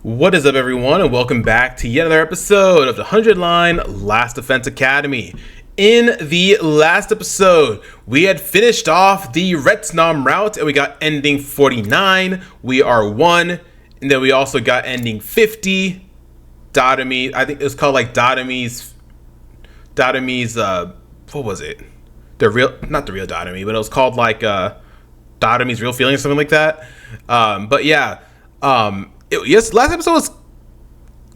What is up, everyone, and welcome back to yet another episode of the 100 Line Last Defense Academy. In the last episode, we had finished off the Retsnom route, and we got ending 49. We are 1, and then we also got ending 50. Dotamy, I think it was called like Dotamy's, what was it? Not the real Dotamy, but it was called like Dotamy's Real Feelings, something like that. But yeah, yes, last episode was,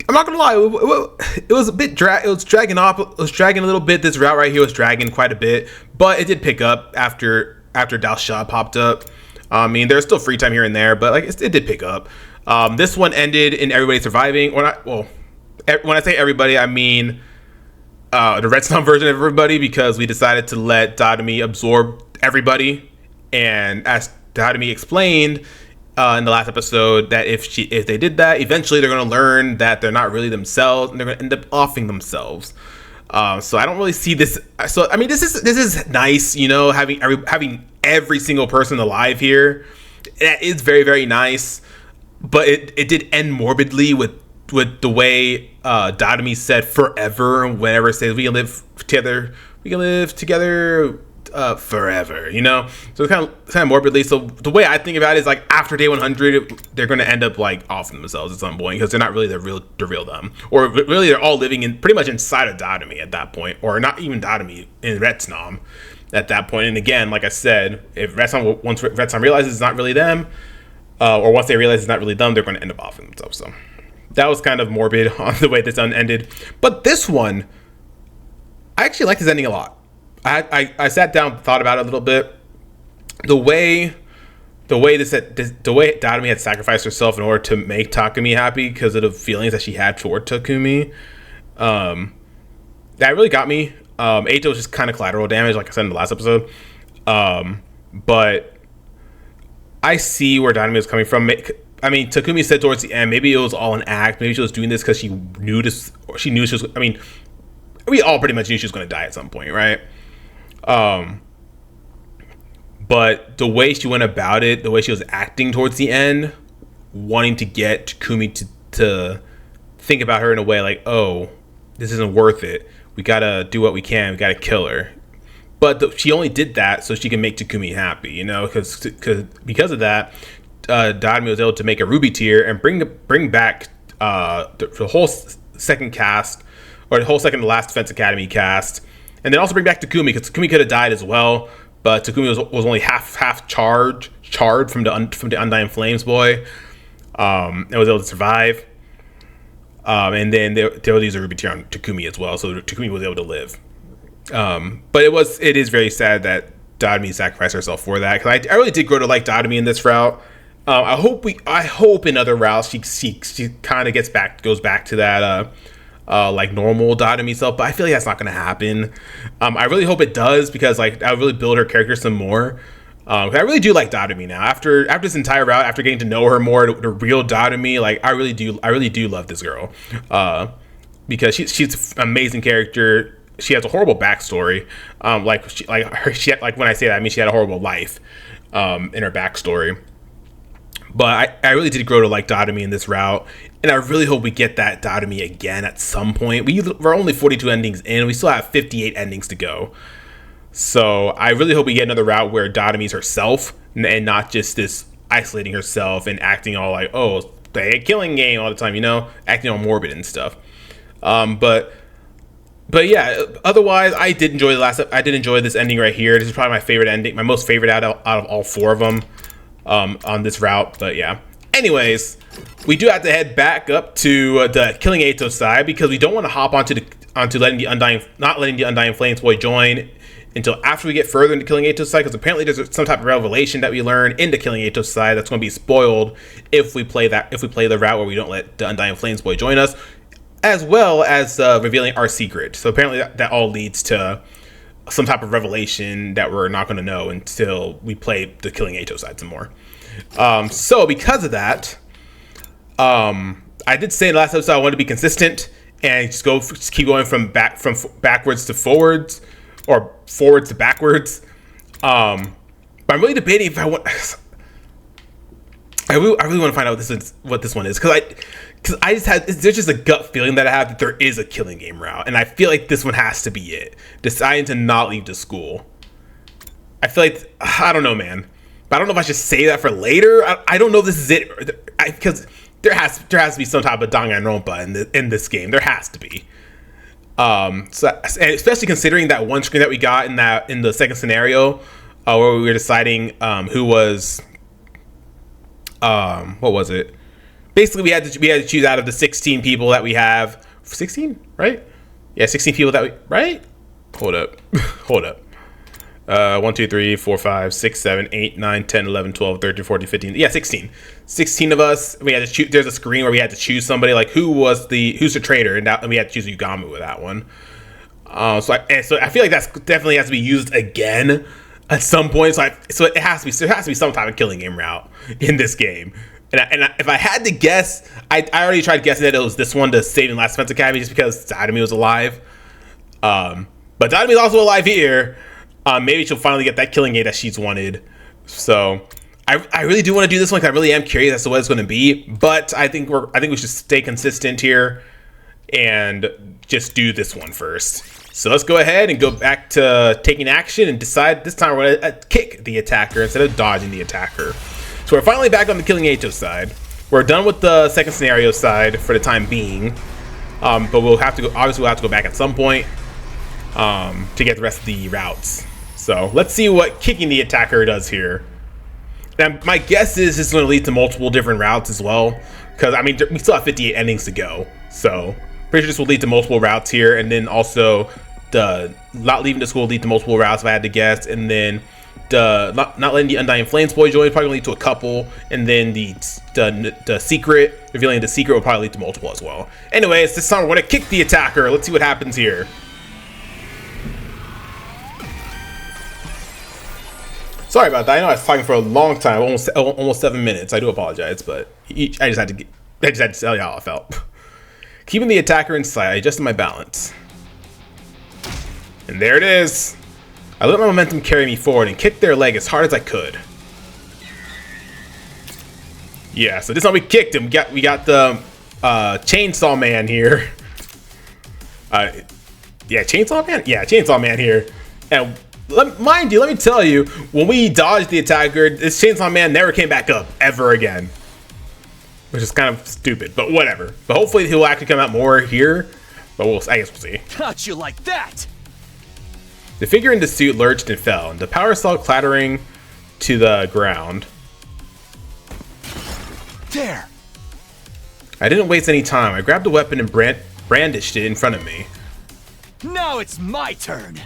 I'm not gonna lie, it was a bit it was dragging off. It was dragging a little bit. This route right here was dragging quite a bit, but it did pick up after Dalsha popped up. I mean, there's still free time here and there, but like it did pick up. This one ended in everybody surviving. Or not, well, when I say everybody, I mean the Redstone version of everybody, because we decided to let Dotamy absorb everybody, and as Dotamy explained in the last episode, that if they did that, eventually they're going to learn that they're not really themselves, and they're going to end up offing themselves. So I don't really see this. So I mean, this is nice, you know, having every single person alive here. That is very, very nice, but it did end morbidly with the way Dotamy said forever, whenever it says we can live together forever, you know. So it's kind of morbidly. So the way I think about it is like after day 100, they're going to end up like off themselves at some point, because they're not really the real them, or really they're all living in pretty much inside of Dotamy at that point, or not even Dotamy, in Retsnom at that point. And again, like I said, if once Retsnom realizes it's not really them, or once they realize it's not really them, they're going to end up offing themselves. So that was kind of morbid on the way this one ended. But this one, I actually like this ending a lot. I sat down, thought about it a little bit. The way Dotamy had sacrificed herself in order to make Takumi happy because of the feelings that she had toward Takumi, that really got me. Eito was just kind of collateral damage, like I said in the last episode. But I see where Dotamy was coming from. I mean, Takumi said towards the end, maybe it was all an act. Maybe she was doing this because she knew this, or she knew she was. I mean, we all pretty much knew she was going to die at some point, right? But the way she went about it, the way she was acting towards the end, wanting to get Takumi to think about her in a way like, oh, this isn't worth it. We gotta do what we can. We gotta kill her. But she only did that so she can make Takumi happy, you know, because of that, Dotamy was able to make a Ruby tier and bring back the whole second cast, or the whole second to last Defense Academy cast. And then also bring back Takumi, because Takumi could have died as well, but Takumi was only half charred from the Undying Flames boy, and was able to survive. And then they were use a Ruby tier on Takumi as well, so Takumi was able to live. But it is very sad that Dotamy sacrificed herself for that, because I really did grow to like Dotamy in this route. I hope in other routes she kind of goes back to that like normal Dotamy self, but I feel like that's not going to happen. I really hope it does, because like I really build her character some more. I really do like Dotamy now. After this entire route, after getting to know her more, the real Dotamy, like I really do love this girl, because she's an amazing character. She has a horrible backstory. Like when I say that, I mean she had a horrible life in her backstory. But I really did grow to like Dotamy in this route, and I really hope we get that Dotamy again at some point. We're only 42 endings in. We still have 58 endings to go. So I really hope we get another route where Dotamy's herself, and not just this isolating herself and acting all like, oh, the killing game all the time, you know, acting all morbid and stuff. But yeah, otherwise, I did enjoy this ending right here. This is probably my favorite ending, my most favorite out of all four of them. On this route. But yeah, anyways, we do have to head back up to the Killing Eito side, because we don't want to hop onto letting the Undying Flames boy join until after we get further into Killing Eito's side, because apparently there's some type of revelation that we learn into Killing Eito's side that's going to be spoiled if we play the route where we don't let the Undying Flames boy join us, as well as revealing our secret. So apparently that all leads to some type of revelation that we're not going to know until we play the Killing Eito side some more. So because of that, I did say in the last episode I wanted to be consistent and just keep going from backwards to forwards, or forwards to backwards. But I'm really debating if I I really want to find out what this one is, because I just had, there's just a gut feeling that I have that there is a killing game route, and I feel like this one has to be it. Deciding to not leave the school. I feel like, I don't know, man, but I don't know if I should say that for later. I don't know if this is it, because there has to be some type of Danganronpa in this game. There has to be. So, and especially considering that one screen that we got in the second scenario, where we were deciding who was, what was it? Basically, we had to choose out of the 16 people that we have. 16, right? Yeah, 16 people that we, right? Hold up. Hold up. 1, 2, 3, 4, 5, 6, 7, 8, 9, 10, 11, 12, 13, 14, 15. Yeah, 16. 16 of us. We had to choose. There's a screen where we had to choose somebody, like who's the traitor, and we had to choose Yugamu with that one. So I feel like that's definitely has to be used again at some point. So it has to be. There has to be some type of killing game route in this game. And if I had to guess, I already tried guessing that it was this one to Saving Last Defense Academy, just because Sadami was alive. But Sadami is also alive here. Maybe she'll finally get that killing game that she's wanted. So I really do want to do this one, because I really am curious as to what it's going to be. But I think we should stay consistent here and just do this one first. So let's go ahead and go back to taking action and decide this time we're going to kick the attacker instead of dodging the attacker. So we're finally back on the Killing H.O. side. We're done with the second scenario side for the time being. But we'll have to go. Obviously, we'll have to go back at some point to get the rest of the routes. So let's see what kicking the attacker does here. And my guess is this is going to lead to multiple different routes as well, because I mean we still have 58 endings to go. So pretty sure this will lead to multiple routes here, and then also the not leaving the school will lead to multiple routes if I had to guess, and then the not letting the Undying Flames boy join probably lead to a couple, and then the secret, revealing the secret, will probably lead to multiple as well. Anyways, this time we're going to kick the attacker. Let's see what happens here. Sorry about that. I know I was talking for a long time, almost 7 minutes. I do apologize, but I just had to tell you how I felt. Keeping the attacker in sight, I adjusted my balance, and there it is. I let my momentum carry me forward and kicked their leg as hard as I could. Yeah, so this time we kicked him. We got the Chainsaw Man here. Yeah, Chainsaw Man. Yeah, Chainsaw Man here. And mind you, let me tell you, when we dodged the attacker, this Chainsaw Man never came back up ever again, which is kind of stupid, but whatever. But hopefully he'll actually come out more here. But I guess we'll see. How'd you like that? The figure in the suit lurched and fell, and the power saw clattering to the ground. There. I didn't waste any time. I grabbed the weapon and brandished it in front of me. Now it's my turn.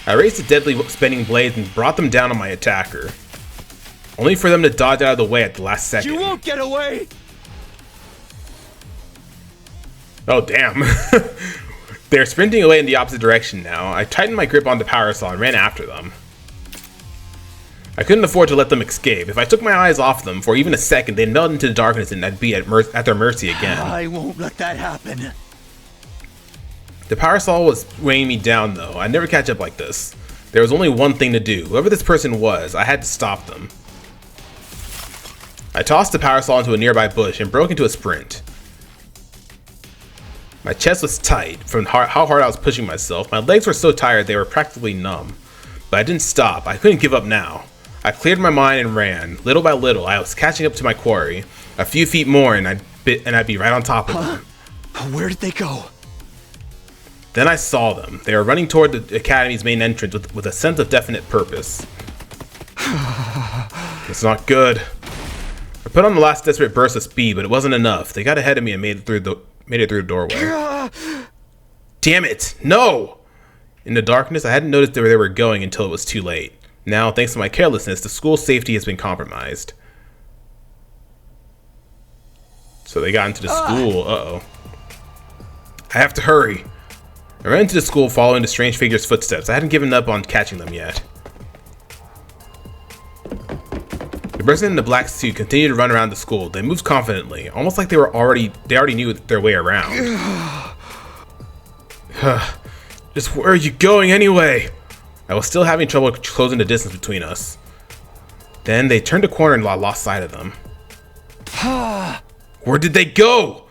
I raised the deadly spinning blades and brought them down on my attacker, only for them to dodge out of the way at the last second. You won't get away. Oh, damn. They're sprinting away in the opposite direction now. I tightened my grip on the power saw and ran after them. I couldn't afford to let them escape. If I took my eyes off them for even a second, they'd melt into the darkness and I'd be at their mercy again. I won't let that happen. The power saw was weighing me down, though. I'd never catch up like this. There was only one thing to do. Whoever this person was, I had to stop them. I tossed the power saw into a nearby bush and broke into a sprint. My chest was tight from how hard I was pushing myself. My legs were so tired they were practically numb. But I didn't stop. I couldn't give up now. I cleared my mind and ran. Little by little, I was catching up to my quarry. A few feet more and I'd be right on top of them. Where did they go? Then I saw them. They were running toward the academy's main entrance with a sense of definite purpose. It's not good. I put on the last desperate burst of speed, but it wasn't enough. They got ahead of me and made it through the doorway. Damn it! No! In the darkness, I hadn't noticed where they were going until it was too late. Now, thanks to my carelessness, the school's safety has been compromised. So they got into the school. Uh-oh. I have to hurry. I ran into the school following the strange figure's footsteps. I hadn't given up on catching them yet. The person in the black suit continued to run around the school. They moved confidently, almost like they already knew their way around. Just where are you going anyway? I was still having trouble closing the distance between us. Then they turned a corner and I lost sight of them. Where did they go?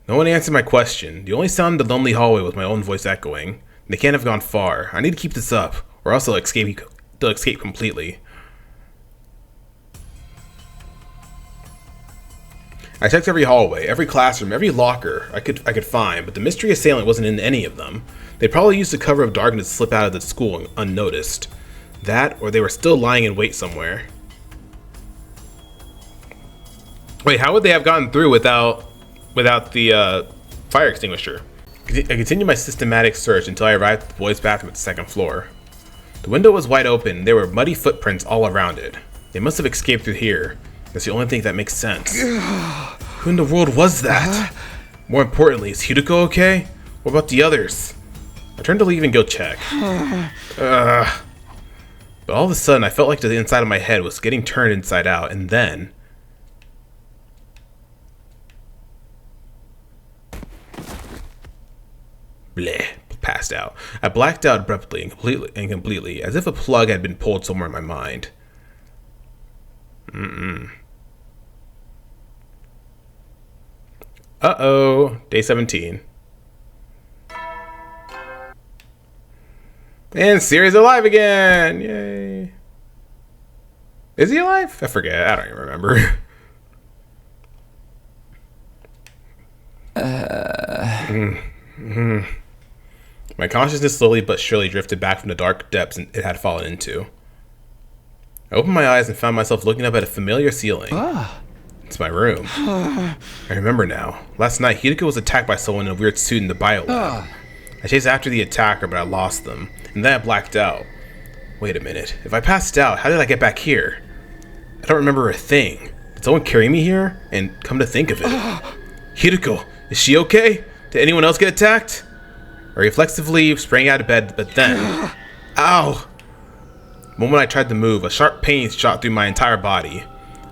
No one answered my question. The only sound in the lonely hallway was my own voice echoing. They can't have gone far. I need to keep this up, or else they'll escape completely. I checked every hallway, every classroom, every locker I could find, but the mystery assailant wasn't in any of them. They probably used the cover of darkness to slip out of the school unnoticed. That, or they were still lying in wait somewhere. Wait, how would they have gotten through without the fire extinguisher? I continued my systematic search until I arrived at the boys' bathroom at the second floor. The window was wide open. There were muddy footprints all around it. They must have escaped through here. That's the only thing that makes sense. Who in the world was that? More importantly, is Hideko okay? What about the others? I turned to leave and go check. But all of a sudden, I felt like the inside of my head was getting turned inside out, and then... bleh, passed out. I blacked out abruptly and completely, as if a plug had been pulled somewhere in my mind. Uh-oh, day 17. And Siri's alive again! Yay. Is he alive? I forget. I don't even remember. My consciousness slowly but surely drifted back from the dark depths it had fallen into. I opened my eyes and found myself looking up at a familiar ceiling. It's my room. I remember now. Last night, Hideko was attacked by someone in a weird suit in the bio lab. I chased after the attacker, but I lost them. And then I blacked out. Wait a minute. If I passed out, how did I get back here? I don't remember a thing. Did someone carry me here? And come to think of it, Hideko, is she okay? Did anyone else get attacked? I reflexively sprang out of bed, but then... ow! The moment I tried to move, a sharp pain shot through my entire body.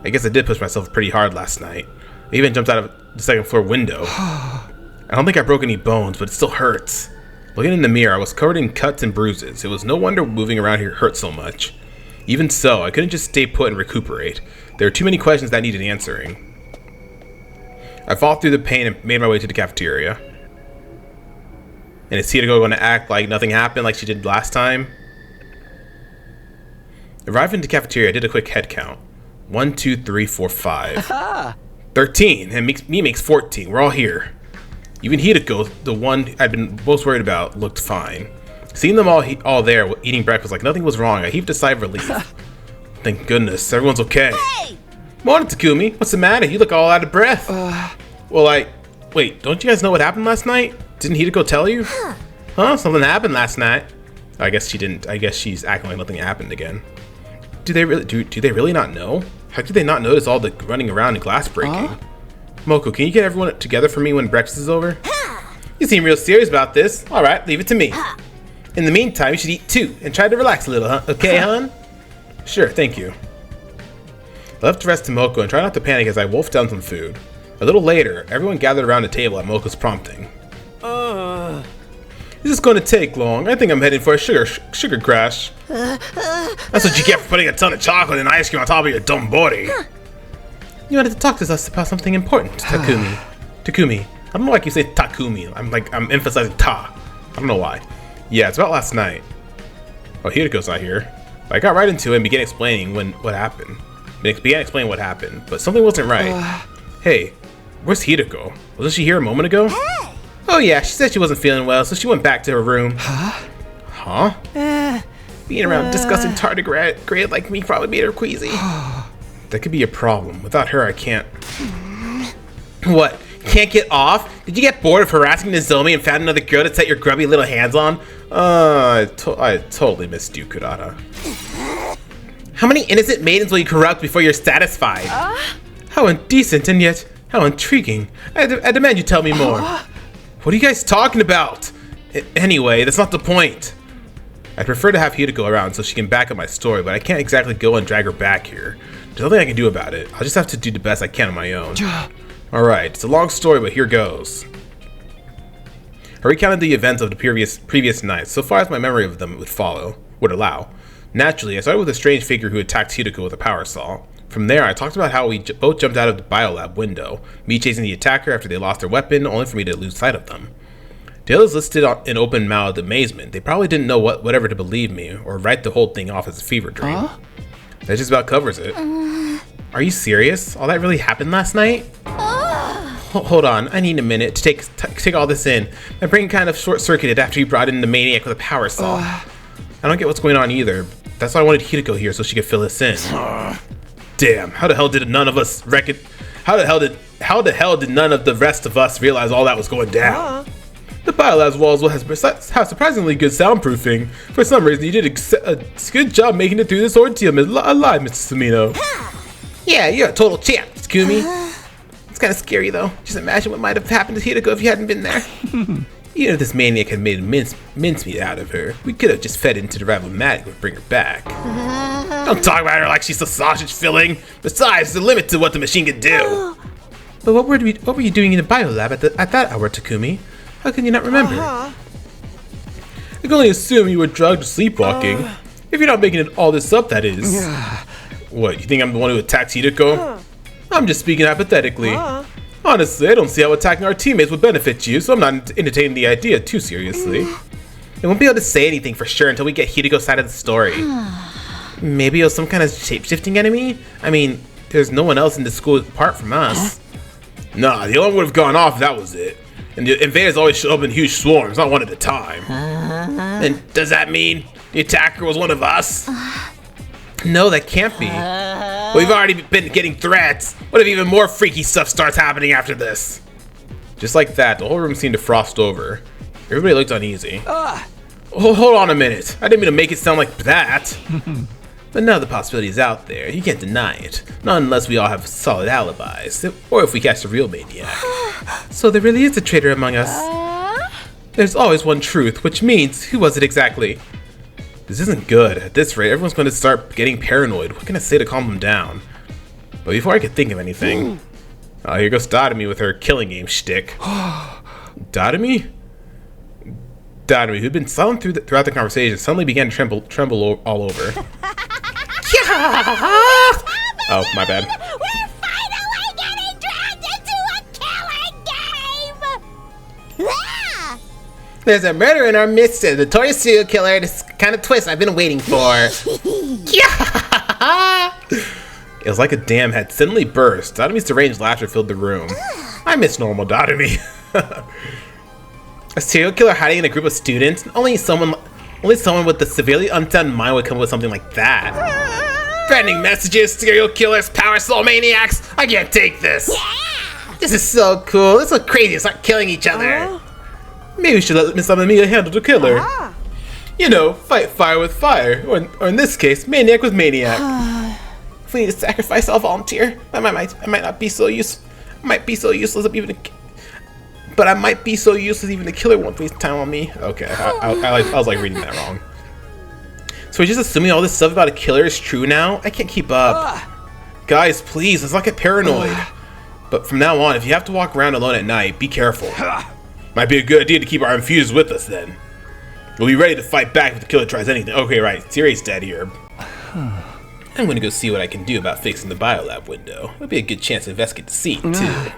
I guess I did push myself pretty hard last night. I even jumped out of the second floor window. I don't think I broke any bones, but it still hurts. Looking in the mirror, I was covered in cuts and bruises. It was no wonder moving around here hurt so much. Even so, I couldn't just stay put and recuperate. There were too many questions that needed answering. I fought through the pain and made my way to the cafeteria. And is Hideko going to act like nothing happened like she did last time? Arriving in the cafeteria, I did a quick head count. 1, 2, 3, 4, 5. 13, and me makes 14. We're all here. Even Hideko, the one I'd been most worried about, looked fine. Seeing them all there eating breakfast like nothing was wrong, I heaved a sigh of relief. Thank goodness, everyone's okay. Hey! Morning, Takumi. What's the matter? You look all out of breath. Well, wait, don't you guys know what happened last night? Didn't Hideko tell you? Huh? Something happened last night. I guess she didn't. I guess she's acting like nothing happened again. Do they really not know? How could they not notice all the running around and glass breaking? Moko, can you get everyone together for me when breakfast is over? You seem real serious about this. All right, leave it to me. In the meantime, you should eat too and try to relax a little, huh? Okay, hon? Sure, thank you. I left the rest to Moko and tried not to panic as I wolfed down some food. A little later, everyone gathered around the table at Moko's prompting. This is going to take long. I think I'm heading for a sugar crash. That's what you get for putting a ton of chocolate and ice cream on top of your dumb body. You wanted to talk to us about something important, Takumi. Takumi. I don't know why you say Takumi. I'm emphasizing ta. I don't know why. Yeah, it's about last night. Oh, Hideko's not here. I got right into it and began explaining what happened. But something wasn't right. Hey, where's Hideko? Wasn't she here a moment ago? Hey! Oh yeah, she said she wasn't feeling well, so she went back to her room. Huh? Being around disgusting tardigrade like me probably made her queasy. That could be a problem. Without her, I can't... What? Can't get off? Did you get bored of harassing Nozomi and found another girl to set your grubby little hands on? I totally missed you, Kurata. How many innocent maidens will you corrupt before you're satisfied? How indecent and yet how intriguing. I demand you tell me more. What are you guys talking about? Anyway, that's not the point. I'd prefer to have Hideko around so she can back up my story, but I can't exactly go and drag her back here. There's nothing I can do about it. I'll just have to do the best I can on my own. Alright, it's a long story, but here goes. I recounted the events of the previous nights, so far as my memory of them would allow. Naturally, I started with a strange figure who attacked Hideko with a power saw. From there, I talked about how we both jumped out of the biolab window, me chasing the attacker after they lost their weapon, only for me to lose sight of them. The others listed in open-mouthed amazement. They probably didn't know whatever to believe me, or write the whole thing off as a fever dream. Huh? That just about covers it. Are you serious? All that really happened last night? Hold on, I need a minute to take all this in. My brain kind of short-circuited after you brought in the maniac with a power saw. I don't get what's going on either. That's why I wanted Hideko here so she could fill this in. Damn, how the hell did none of us reckon? How the hell did none of the rest of us realize all that was going down? The biolab's walls will have surprisingly good soundproofing. For some reason, you did a good job making it through this ordeal alive, Mr. Samino. Yeah, you're a total champ, Takumi. It's kind of scary though. Just imagine what might have happened to Hideko if you hadn't been there. Even if this maniac had made mincemeat out of her, we could have just fed into the rival-matic and bring her back. Don't talk about her like she's a sausage filling. Besides, there's a limit to what the machine can do. But what were you doing in the biolab at that hour, Takumi? How can you not remember? I can only assume you were drugged or sleepwalking. If you're not making all this up, that is. What, you think I'm the one who attacked Hideko? I'm just speaking hypothetically. Honestly, I don't see how attacking our teammates would benefit you, so I'm not entertaining the idea too seriously. I won't be able to say anything for sure until we get Hideko's side of the story. Maybe it was some kind of shape-shifting enemy? I mean, there's no one else in the school apart from us. Nah, the alarm would have gone off if that was it. And the invaders always show up in huge swarms, not one at a time. And does that mean the attacker was one of us? No, that can't be. We've already been getting threats. What if even more freaky stuff starts happening after this? Just like that, the whole room seemed to frost over. Everybody looked uneasy. Hold on a minute. I didn't mean to make it sound like that. But now the possibility is out there. You can't deny it. Not unless we all have solid alibis. Or if we catch the real maniac. So there really is a traitor among us. There's always one truth, which means, who was it exactly? This isn't good. At this rate, everyone's going to start getting paranoid. What can I say to calm them down? But before I could think of anything... here goes Dotami with her killing game shtick. Dotami? Dotami, who'd been silent throughout the conversation, suddenly began to tremble all over. Oh, my bad. We're finally getting dragged into a killing game! There's a murder in our midst, a notorious serial killer. This kind of twist I've been waiting for. It was like a dam had suddenly burst. Dotami's deranged laughter filled the room. I miss normal Dotami. A serial killer hiding in a group of students? Only someone with a severely unsound mind would come up with something like that. Threatening messages, serial killers, power soul maniacs. I can't take this. This is so cool. Let's look crazy and start killing each other. Maybe we should let Miss Amamiya handle the killer. You know, fight fire with fire. Or in this case, maniac with maniac. If we need to sacrifice, I'll volunteer. I might not be so useless. I might be so useless even the killer won't waste time on me. Okay, I was like reading that wrong. So we're just assuming all this stuff about a killer is true now? I can't keep up. Guys, please, let's not get paranoid. But from now on, if you have to walk around alone at night, be careful. Might be a good idea to keep our infused with us then. We'll be ready to fight back if the killer tries anything. Okay, right, Siri's dead here. I'm gonna go see what I can do about fixing the biolab window. It'll be a good chance to investigate the scene, too.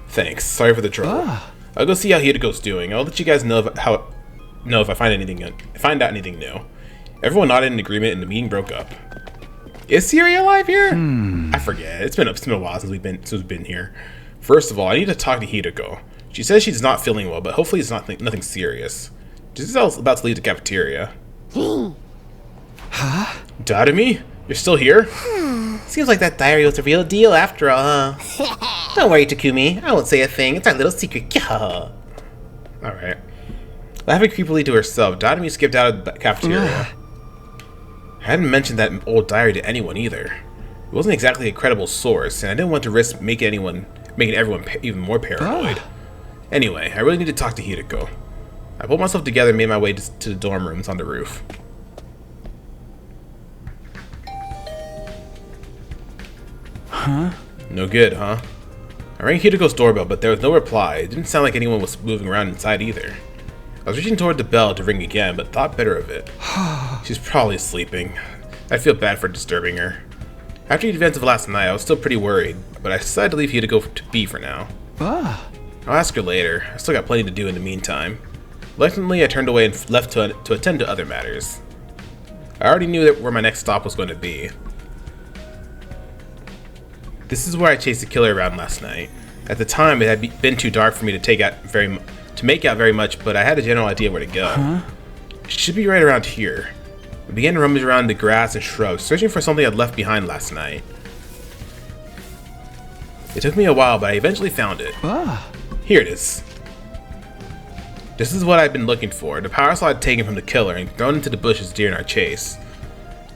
Thanks, sorry for the trouble. I'll go see how Hideko's doing. I'll let you guys know if I find out anything new. Everyone nodded in agreement and the meeting broke up. Is Siri alive here? I forget. It's been a while since we've been here. First of all, I need to talk to Hideko. She says she's not feeling well, but hopefully it's nothing serious. Giselle's about to leave the cafeteria. Dotami? You're still here? Seems like that diary was a real deal after all, huh? Don't worry, Takumi. I won't say a thing. It's our little secret. Alright. Laughing creepily to herself, Dotami skipped out of the cafeteria. I hadn't mentioned that old diary to anyone either. It wasn't exactly a credible source, and I didn't want to risk making everyone even more paranoid. Anyway, I really need to talk to Hideko. I pulled myself together and made my way to the dorm rooms on the roof. No good, huh? I rang Hideko's doorbell, but there was no reply. It didn't sound like anyone was moving around inside either. I was reaching toward the bell to ring again, but thought better of it. She's probably sleeping. I feel bad for disturbing her. After the events of last night, I was still pretty worried, but I decided to leave Hideko to be for now. Ah. I'll ask her later. I still got plenty to do in the meantime. Reluctantly, I turned away and left to attend to other matters. I already knew where my next stop was going to be. This is where I chased the killer around last night. At the time, it had been too dark for me to make out very much, but I had a general idea where to go. It should be right around here. I began to rummage around the grass and shrubs, searching for something I'd left behind last night. It took me a while, but I eventually found it. Here it is. This is what I'd been looking for, the power saw I'd taken from the killer and thrown into the bushes during our chase.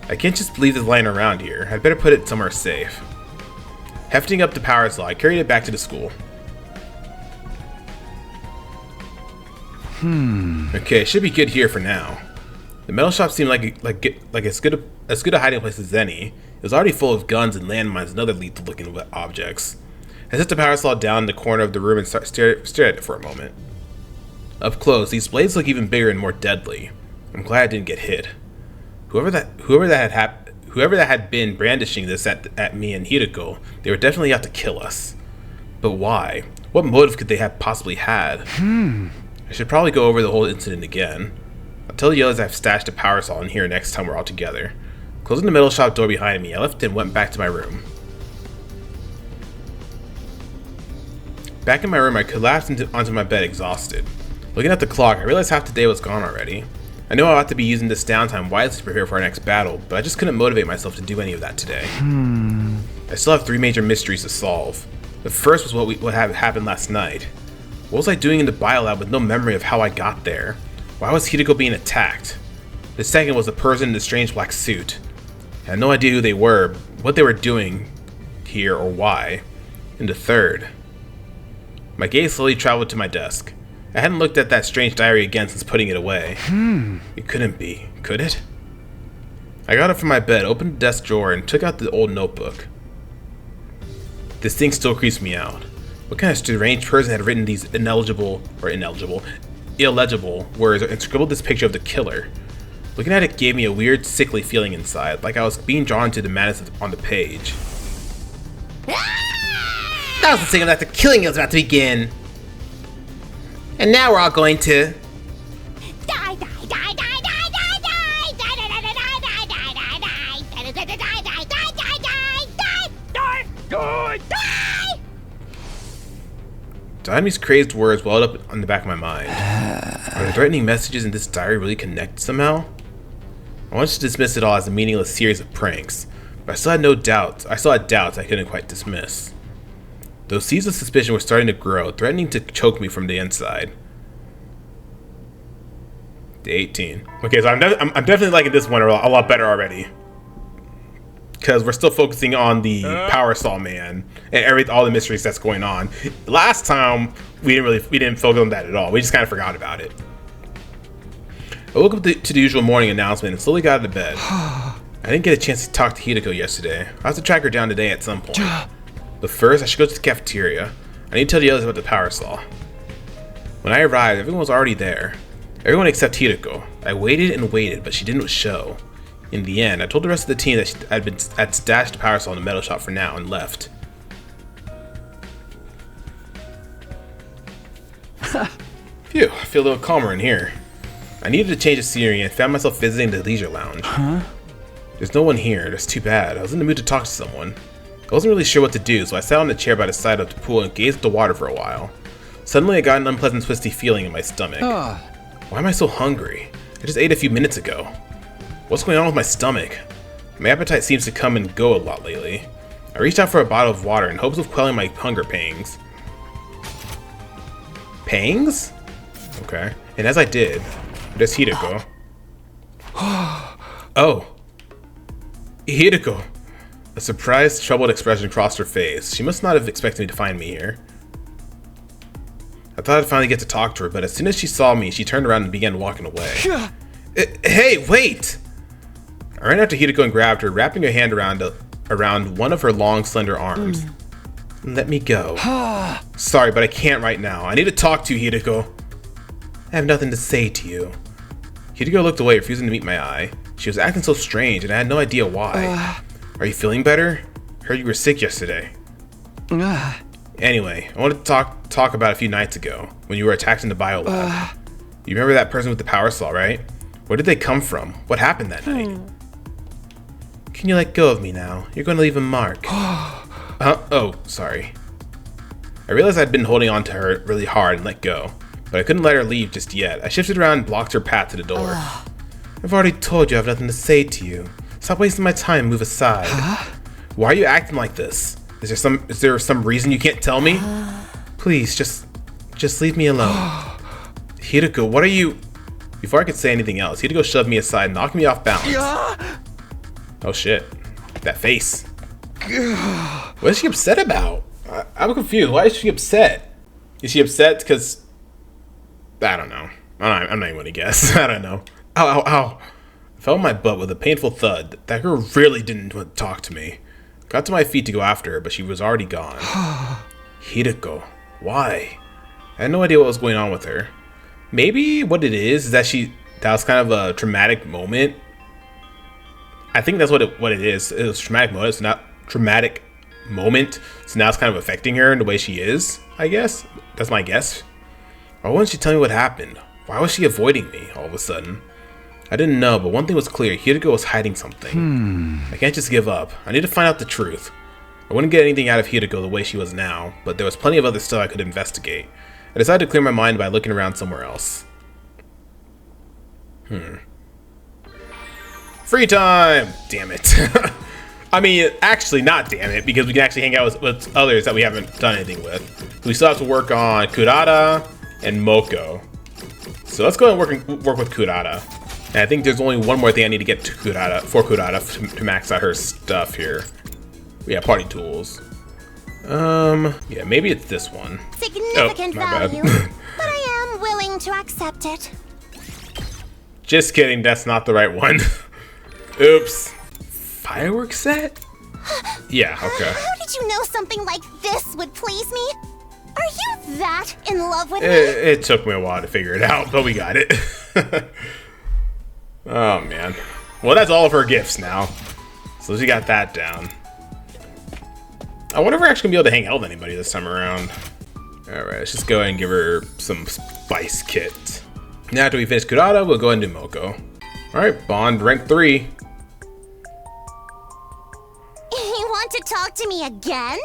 I can't just leave this lying around here. I'd better put it somewhere safe. Hefting up the power saw, I carried it back to the school. Okay, it should be good here for now. The metal shop seemed like as good a hiding place as any. It was already full of guns and landmines and other lethal-looking objects. I set the power saw down in the corner of the room and stared at it for a moment. Up close, these blades look even bigger and more deadly. I'm glad I didn't get hit. Whoever that had been brandishing this at me and Hideko, they were definitely out to kill us. But why? What motive could they have possibly had? I should probably go over the whole incident again. I'll tell the others I've stashed a power saw in here next time we're all together. Closing the metal shop door behind me, I left and went back to my room. Back in my room, I collapsed onto my bed exhausted. Looking at the clock, I realized half the day was gone already. I knew I ought to be using this downtime wisely to prepare for our next battle, but I just couldn't motivate myself to do any of that today. I still have 3 major mysteries to solve. The first was what happened last night. What was I doing in the biolab with no memory of how I got there? Why was Hideko being attacked? The second was the person in the strange black suit. I had no idea who they were, what they were doing here, or why. And the third. My gaze slowly traveled to my desk. I hadn't looked at that strange diary again since putting it away. It couldn't be, could it? I got up from my bed, opened the desk drawer, and took out the old notebook. This thing still creeps me out. What kind of strange person had written these illegible words and scribbled this picture of the killer? Looking at it gave me a weird, sickly feeling inside, like I was being drawn to the madness on the page. That was the signal that the killing was about to begin. And now we're all going to... Die, die, die, die, die, die, die, die, die, die, die, die, die, die, die, die. Daime's crazed words welled up on the back of my mind. Are the threatening messages in this diary really connected somehow? I wanted to dismiss it all as a meaningless series of pranks, but I still had doubts I couldn't quite dismiss. Those seeds of suspicion were starting to grow, threatening to choke me from the inside. Day 18. Okay, so I'm definitely liking this one a lot better already. Because we're still focusing on the power saw man and all the mysteries that's going on. Last time we didn't focus on that at all. We just kind of forgot about it. I woke up to the usual morning announcement and slowly got out of bed. I didn't get a chance to talk to Hideko yesterday. I have to track her down today at some point. But first, I should go to the cafeteria. I need to tell the others about the power saw. When I arrived, everyone was already there. Everyone except Hideko. I waited and waited, but she didn't show. In the end, I told the rest of the team that I'd stashed the power saw in the metal shop for now and left. Phew, I feel a little calmer in here. I needed to change the scenery and found myself visiting the leisure lounge. There's no one here, that's too bad. I was in the mood to talk to someone. I wasn't really sure what to do, so I sat on the chair by the side of the pool and gazed at the water for a while. Suddenly I got an unpleasant twisty feeling in my stomach. Why am I so hungry? I just ate a few minutes ago. What's going on with my stomach? My appetite seems to come and go a lot lately. I reached out for a bottle of water in hopes of quelling my hunger pangs. Pangs? Okay. And as I did, there's Hideko. Oh. Hideko. A surprised, troubled expression crossed her face. She must not have expected me to find me here. I thought I'd finally get to talk to her, but as soon as she saw me, she turned around and began walking away. Hey, wait! I ran after Hideko and grabbed her, wrapping her hand around one of her long, slender arms. Let me go. Sorry, but I can't right now. I need to talk to you, Hideko. I have nothing to say to you. Hideko looked away, refusing to meet my eye. She was acting so strange, and I had no idea why. Are you feeling better? Heard you were sick yesterday. Anyway, I wanted to talk about a few nights ago when you were attacked in the biolab. You remember that person with the power saw, right? Where did they come from? What happened that night? Can you let go of me now? You're going to leave a mark. Oh, sorry. I realized I'd been holding on to her really hard and let go, but I couldn't let her leave just yet. I shifted around and blocked her path to the door. I've already told you I have nothing to say to you. Stop wasting my time and move aside. Why are you acting like this? Is there some reason you can't tell me? Please, just leave me alone. Hideko, what are you... Before I could say anything else, Hideko shoved me aside and knocked me off balance. Oh shit. That face. What is she upset about? I'm confused. Why is she upset? Is she upset because... I don't know. I'm not even gonna guess. I don't know. Ow, ow, ow. I fell on my butt with a painful thud. That girl really didn't want to talk to me. Got to my feet to go after her, but she was already gone. Hideko. Why? I had no idea what was going on with her. Maybe what it is that that was kind of a traumatic moment. I think that's what it is. It was a traumatic moment. It's not traumatic moment. So now it's kind of affecting her in the way she is, I guess. That's my guess. Why wouldn't she tell me what happened? Why was she avoiding me all of a sudden? I didn't know, but one thing was clear. Hideko was hiding something. I can't just give up. I need to find out the truth. I wouldn't get anything out of Hideko the way she was now, but there was plenty of other stuff I could investigate. I decided to clear my mind by looking around somewhere else. Free time! Damn it. I mean, actually not damn it, because we can actually hang out with others that we haven't done anything with. We still have to work on Kurata and Moko. So let's go and work with Kurata. And I think there's only one more thing I need to get to Kurata to max out her stuff here. Yeah, party tools. Yeah, maybe it's this one. Significant value, but I am willing to accept it. Just kidding, that's not the right one. Oops. Fireworks set? Yeah, okay. How did you know something like this would please me? Are you that in love with me? It took me a while to figure it out, but we got it. Oh, man. Well, that's all of her gifts now. So she got that down. I wonder if we're actually going to be able to hang out with anybody this time around. Alright, let's just go ahead and give her some spice kit. Now after we finish Kurata, we'll go ahead and do Moko. Alright, Bond, rank 3. You want to talk to me again?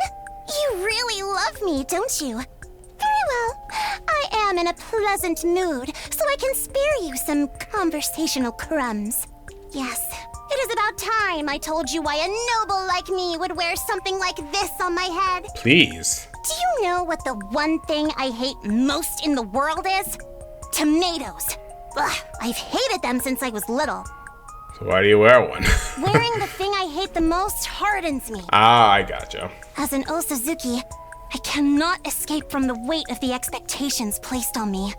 You really love me, don't you? Very well. I am in a pleasant mood, so I can spare you some conversational crumbs. Yes, it is about time I told you why a noble like me would wear something like this on my head. Please. Do you know what the one thing I hate most in the world is? Tomatoes. Ugh, I've hated them since I was little. So why do you wear one? Wearing the thing I hate the most hardens me. Ah, I gotcha. As an Osazuki, I cannot escape from the weight of the expectations placed on me.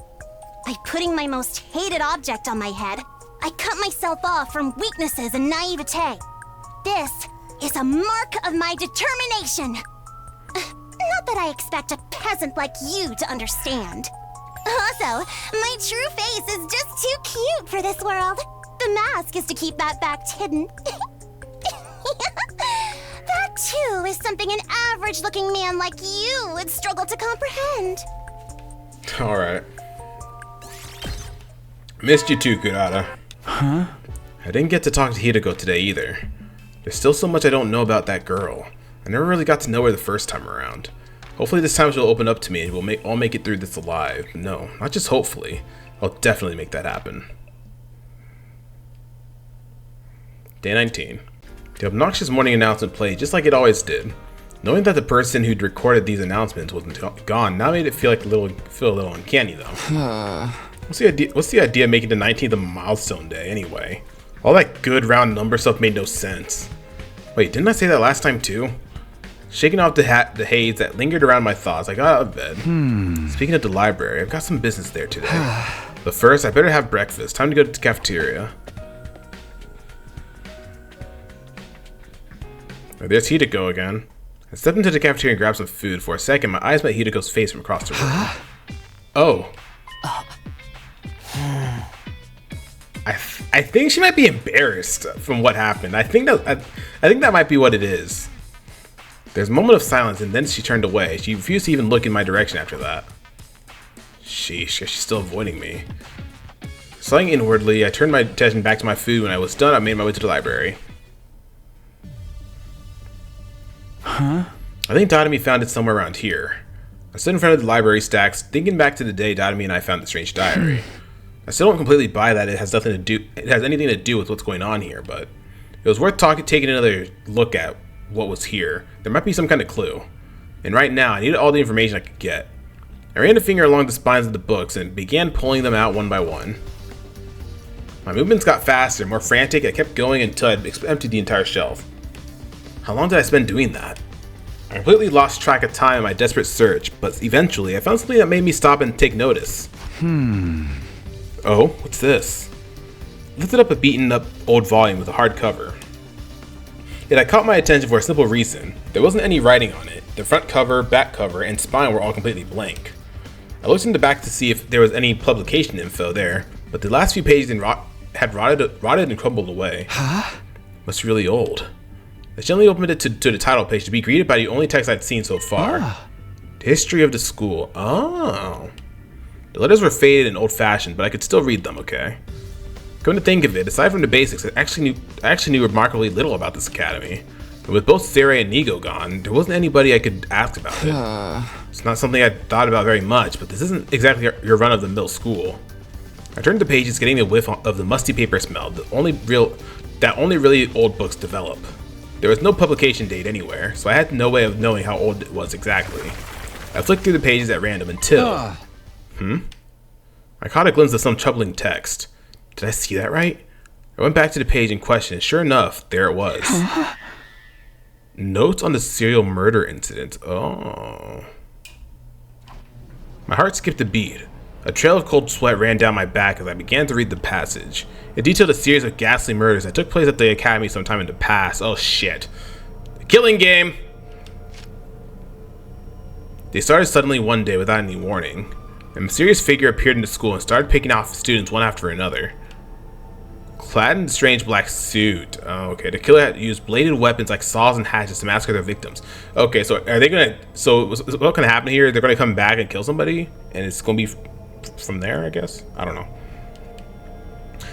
By putting my most hated object on my head, I cut myself off from weaknesses and naivete. This is a mark of my determination. Not that I expect a peasant like you to understand. Also, my true face is just too cute for this world. The mask is to keep that fact hidden. That too is something an average-looking man like you would struggle to comprehend. Alright. Missed you too, Kurata. Huh? I didn't get to talk to Hideko today either. There's still so much I don't know about that girl. I never really got to know her the first time around. Hopefully this time she'll open up to me and I'll make it through this alive. No, not just hopefully. I'll definitely make that happen. Day 19. The obnoxious morning announcement played just like it always did. Knowing that the person who'd recorded these announcements wasn't gone now made it feel a little uncanny though. What's the idea of making the 19th a milestone day anyway? All that good round number stuff made no sense. Wait, didn't I say that last time too? Shaking off the haze that lingered around my thoughts, I got out of bed. Speaking of the library, I've got some business there today. But first, I better have breakfast. Time to go to the cafeteria. Oh, there's Hideko again. I stepped into the cafeteria and grabbed some food. For a second, my eyes met Hideko's face from across the room. Oh. I think she might be embarrassed from what happened. I think that might be what it is. There's a moment of silence, and then she turned away. She refused to even look in my direction after that. Sheesh, she's still avoiding me. Sighing inwardly, I turned my attention back to my food. When I was done, I made my way to the library. Huh? I think Dotami found it somewhere around here. I stood in front of the library stacks, thinking back to the day Dotami and I found the strange diary. I still don't completely buy that it has anything to do with what's going on here, but it was worth taking another look at what was here. There might be some kind of clue. And right now, I needed all the information I could get. I ran a finger along the spines of the books and began pulling them out one by one. My movements got faster, more frantic. I kept going until I'd emptied the entire shelf. How long did I spend doing that? I completely lost track of time in my desperate search, but eventually I found something that made me stop and take notice. Oh, what's this? I lifted up a beaten up old volume with a hard cover. It had caught my attention for a simple reason. There wasn't any writing on it. The front cover, back cover, and spine were all completely blank. I looked in the back to see if there was any publication info there, but the last few pages had rotted and crumbled away. Huh? Must be really old. I gently opened it to the title page to be greeted by the only text I'd seen so far. The history of the school. Oh. The letters were faded and old-fashioned, but I could still read them, okay? Come to think of it, aside from the basics, I actually knew remarkably little about this academy. And with both Sarai and Nigo gone, there wasn't anybody I could ask about it. It's not something I'd thought about very much, but this isn't exactly your run-of-the-mill school. I turned the pages, getting a whiff of the musty paper smell that only really old books develop. There was no publication date anywhere, so I had no way of knowing how old it was exactly. I flicked through the pages at random until... I caught a glimpse of some troubling text. Did I see that right? I went back to the page in question, and sure enough, there it was. Notes on the serial murder incident. Oh. My heart skipped a beat. A trail of cold sweat ran down my back as I began to read the passage. It detailed a series of ghastly murders that took place at the academy sometime in the past. Oh shit. The killing game! They started suddenly one day without any warning. A mysterious figure appeared in the school and started picking off students one after another. Clad in a strange black suit. Oh, okay, the killer had used bladed weapons like saws and hatchets to massacre their victims. Okay, so are they gonna... So what can happen here? They're gonna come back and kill somebody? And it's gonna be from there, I guess? I don't know.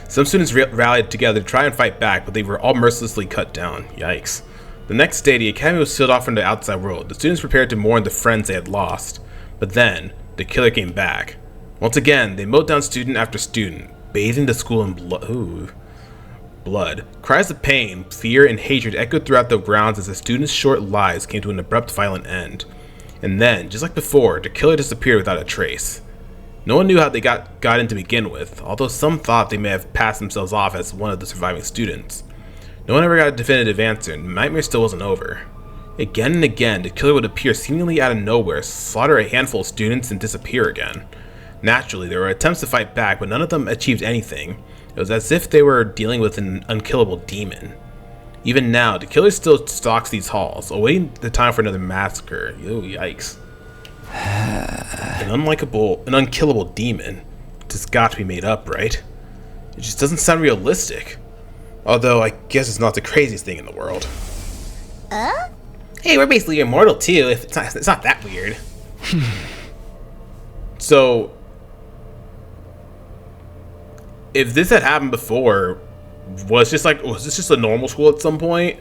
Some students rallied together to try and fight back, but they were all mercilessly cut down. Yikes. The next day, the academy was sealed off from the outside world. The students prepared to mourn the friends they had lost. But then, the killer came back. Once again, they mowed down student after student, bathing the school in blood. Cries of pain, fear, and hatred echoed throughout the grounds as the students' short lives came to an abrupt, violent end. And then, just like before, the killer disappeared without a trace. No one knew how they got in to begin with, although some thought they may have passed themselves off as one of the surviving students. No one ever got a definitive answer, and the nightmare still wasn't over. Again and again, the killer would appear seemingly out of nowhere, slaughter a handful of students, and disappear again. Naturally, there were attempts to fight back, but none of them achieved anything. It was as if they were dealing with an unkillable demon. Even now, the killer still stalks these halls, awaiting the time for another massacre. Oh, yikes. An unkillable demon. It's got to be made up, right? It just doesn't sound realistic. Although, I guess it's not the craziest thing in the world. Hey, we're basically immortal too, if it's not that weird. So, if this had happened before, was this just a normal school at some point?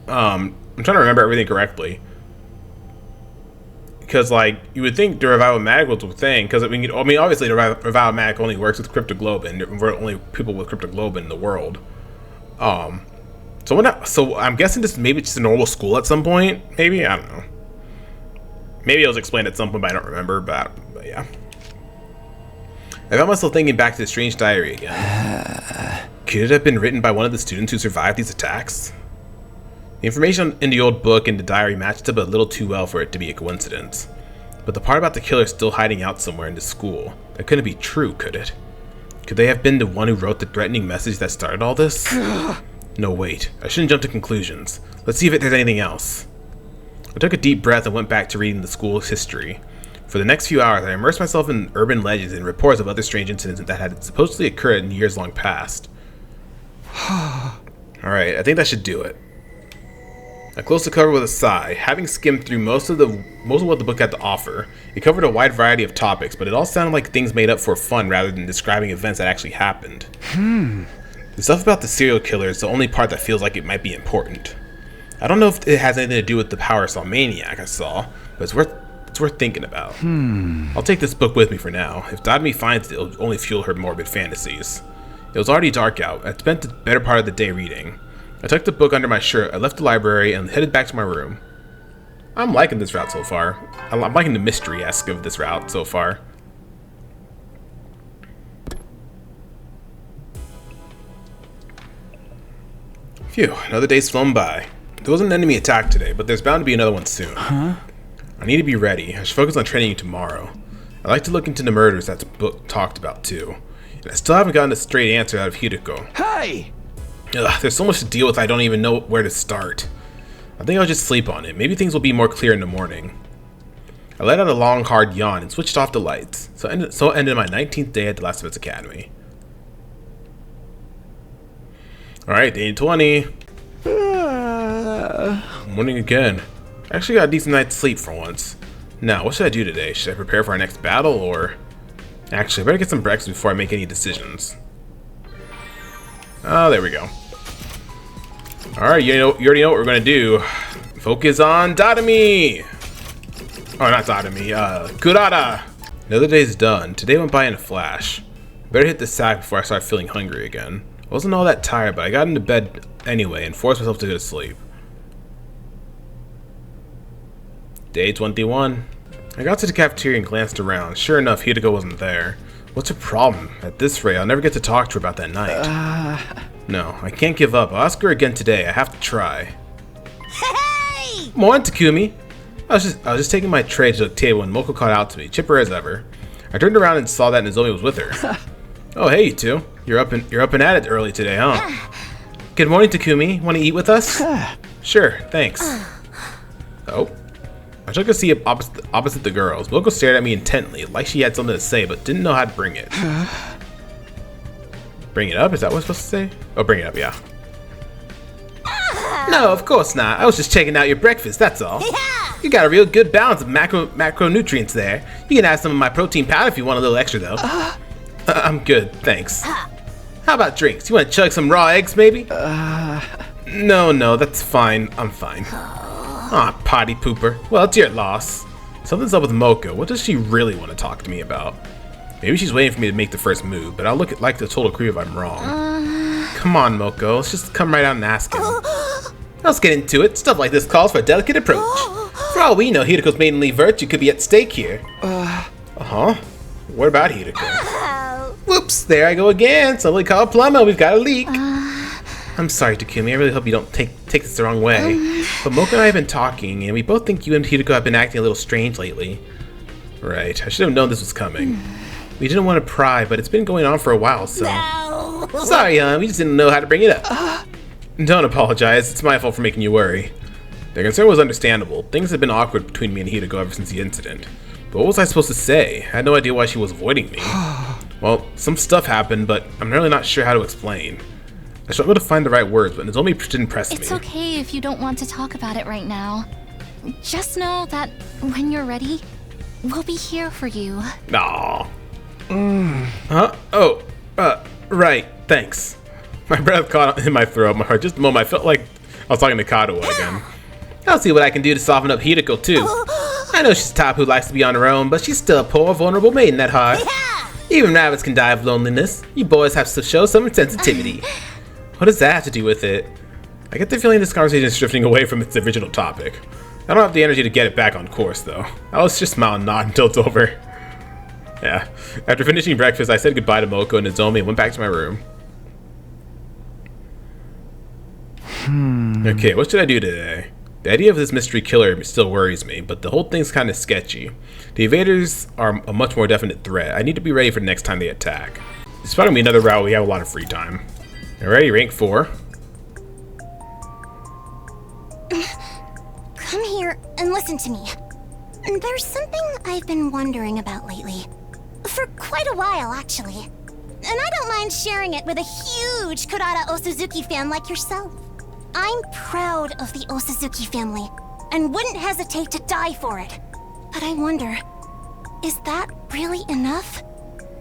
I'm trying to remember everything correctly. Because, like, you would think the revival magic was a thing. Because, I mean, obviously the revival magic only works with Cryptoglobin. We're the only people with Cryptoglobin in the world. So I'm guessing this maybe just a normal school at some point. Maybe, I don't know. Maybe it was explained at some point, but I don't remember. But yeah. I found myself thinking back to the strange diary again. Could it have been written by one of the students who survived these attacks? The information in the old book and the diary matched up a little too well for it to be a coincidence. But the part about the killer still hiding out somewhere in the school, that couldn't be true, could it? Could they have been the one who wrote the threatening message that started all this? No, wait. I shouldn't jump to conclusions. Let's see if there's anything else. I took a deep breath and went back to reading the school's history. For the next few hours, I immersed myself in urban legends and reports of other strange incidents that had supposedly occurred in years long past. Alright, I think that should do it. I closed the cover with a sigh. Having skimmed through most of what the book had to offer, it covered a wide variety of topics, but it all sounded like things made up for fun rather than describing events that actually happened. The stuff about the serial killer is the only part that feels like it might be important. I don't know if it has anything to do with the power saw maniac I saw, but it's worth thinking about. I'll take this book with me for now. If Dotami finds it, it'll only fuel her morbid fantasies. It was already dark out. I'd spent the better part of the day reading. I tucked the book under my shirt, I left the library, and headed back to my room. I'm liking this route so far. I'm liking the mystery-esque of this route so far. Phew, another day's flown by. There wasn't an enemy attack today, but there's bound to be another one soon. I need to be ready. I should focus on training tomorrow. I'd like to look into the murders that the book talked about too. And I still haven't gotten a straight answer out of Hideko. Hey! Ugh, there's so much to deal with I don't even know where to start. I think I'll just sleep on it. Maybe things will be more clear in the morning. I let out a long, hard yawn and switched off the lights. So ended my 19th day at the Last of Us Academy. Alright, day 20. Morning again. I actually got a decent night's sleep for once. Now, what should I do today? Should I prepare for our next battle, or... Actually, I better get some breakfast before I make any decisions. Oh, there we go. Alright, you already know what we're gonna do. Focus on Dotami! Oh, not Dotami, Kurata! Another day's done. Today went by in a flash. Better hit the sack before I start feeling hungry again. I wasn't all that tired, but I got into bed anyway and forced myself to go to sleep. Day 21. I got to the cafeteria and glanced around. Sure enough, Hideko wasn't there. What's her problem? At this rate, I'll never get to talk to her about that night. No, I can't give up. I'll ask her again today. I have to try. Hey! Morning, Takumi. I was just taking my tray to the table when Moko called out to me, chipper as ever. I turned around and saw that Nozomi was with her. Oh, hey, you two. You're up and at it early today, huh? Good morning, Takumi. Want to eat with us? Sure, thanks. Oh. I took a seat opposite the girls. Moko stared at me intently, like she had something to say, but didn't know how to bring it. Bring it up? Is that what I'm supposed to say? Oh, bring it up, yeah. No, of course not. I was just checking out your breakfast, that's all. You got a real good balance of macronutrients there. You can add some of my protein powder if you want a little extra, though. I'm good, thanks. How about drinks? You want to chug some raw eggs, maybe? No, that's fine. I'm fine. Aw, potty pooper. Well, it's your loss. Something's up with Moko. What does she really want to talk to me about? Maybe she's waiting for me to make the first move, but I'll look like the total creep if I'm wrong. Come on, Moko. Let's just come right out and ask him. Let's get into it. Stuff like this calls for a delicate approach. For all we know, Hideko's maidenly virtue could be at stake here. Uh-huh. What about Hideko? Whoops, there I go again. Somebody call a plumber. We've got a leak. I'm sorry, Takumi. I really hope you don't take this the wrong way. But Moko and I have been talking, and we both think you and Hideko have been acting a little strange lately. Right. I should have known this was coming. We didn't want to pry, but it's been going on for a while, so... No. Sorry, we just didn't know how to bring it up. Don't apologize. It's my fault for making you worry. The concern was understandable. Things had been awkward between me and Hideko ever since the incident. But what was I supposed to say? I had no idea why she was avoiding me. Well, some stuff happened, but I'm really not sure how to explain. I struggled to find the right words, but Nozomi didn't press me. It's okay if you don't want to talk about it right now. Just know that when you're ready, we'll be here for you. Aww. Huh? Oh, right, thanks. My breath caught in my throat. My heart just a moment. I felt like I was talking to Katawa again. I'll see what I can do to soften up Hideko, too. I know she's a type who likes to be on her own, but she's still a poor, vulnerable maiden at heart. Even rabbits can die of loneliness. You boys have to show some sensitivity. What does that have to do with it? I get the feeling this conversation is drifting away from its original topic. I don't have the energy to get it back on course, though. I'll just smile and nod until it's over. Yeah. After finishing breakfast, I said goodbye to Moko and Nozomi and went back to my room. Okay, what should I do today? The idea of this mystery killer still worries me, but the whole thing's kind of sketchy. The invaders are a much more definite threat. I need to be ready for the next time they attack. It's probably gonna be another route where we have a lot of free time. Alrighty, rank 4. Come here and listen to me. There's something I've been wondering about lately. For quite a while, actually. And I don't mind sharing it with a huge Kurata Osuzuki fan like yourself. I'm proud of the Osuzuki family, and wouldn't hesitate to die for it. But I wonder, is that really enough?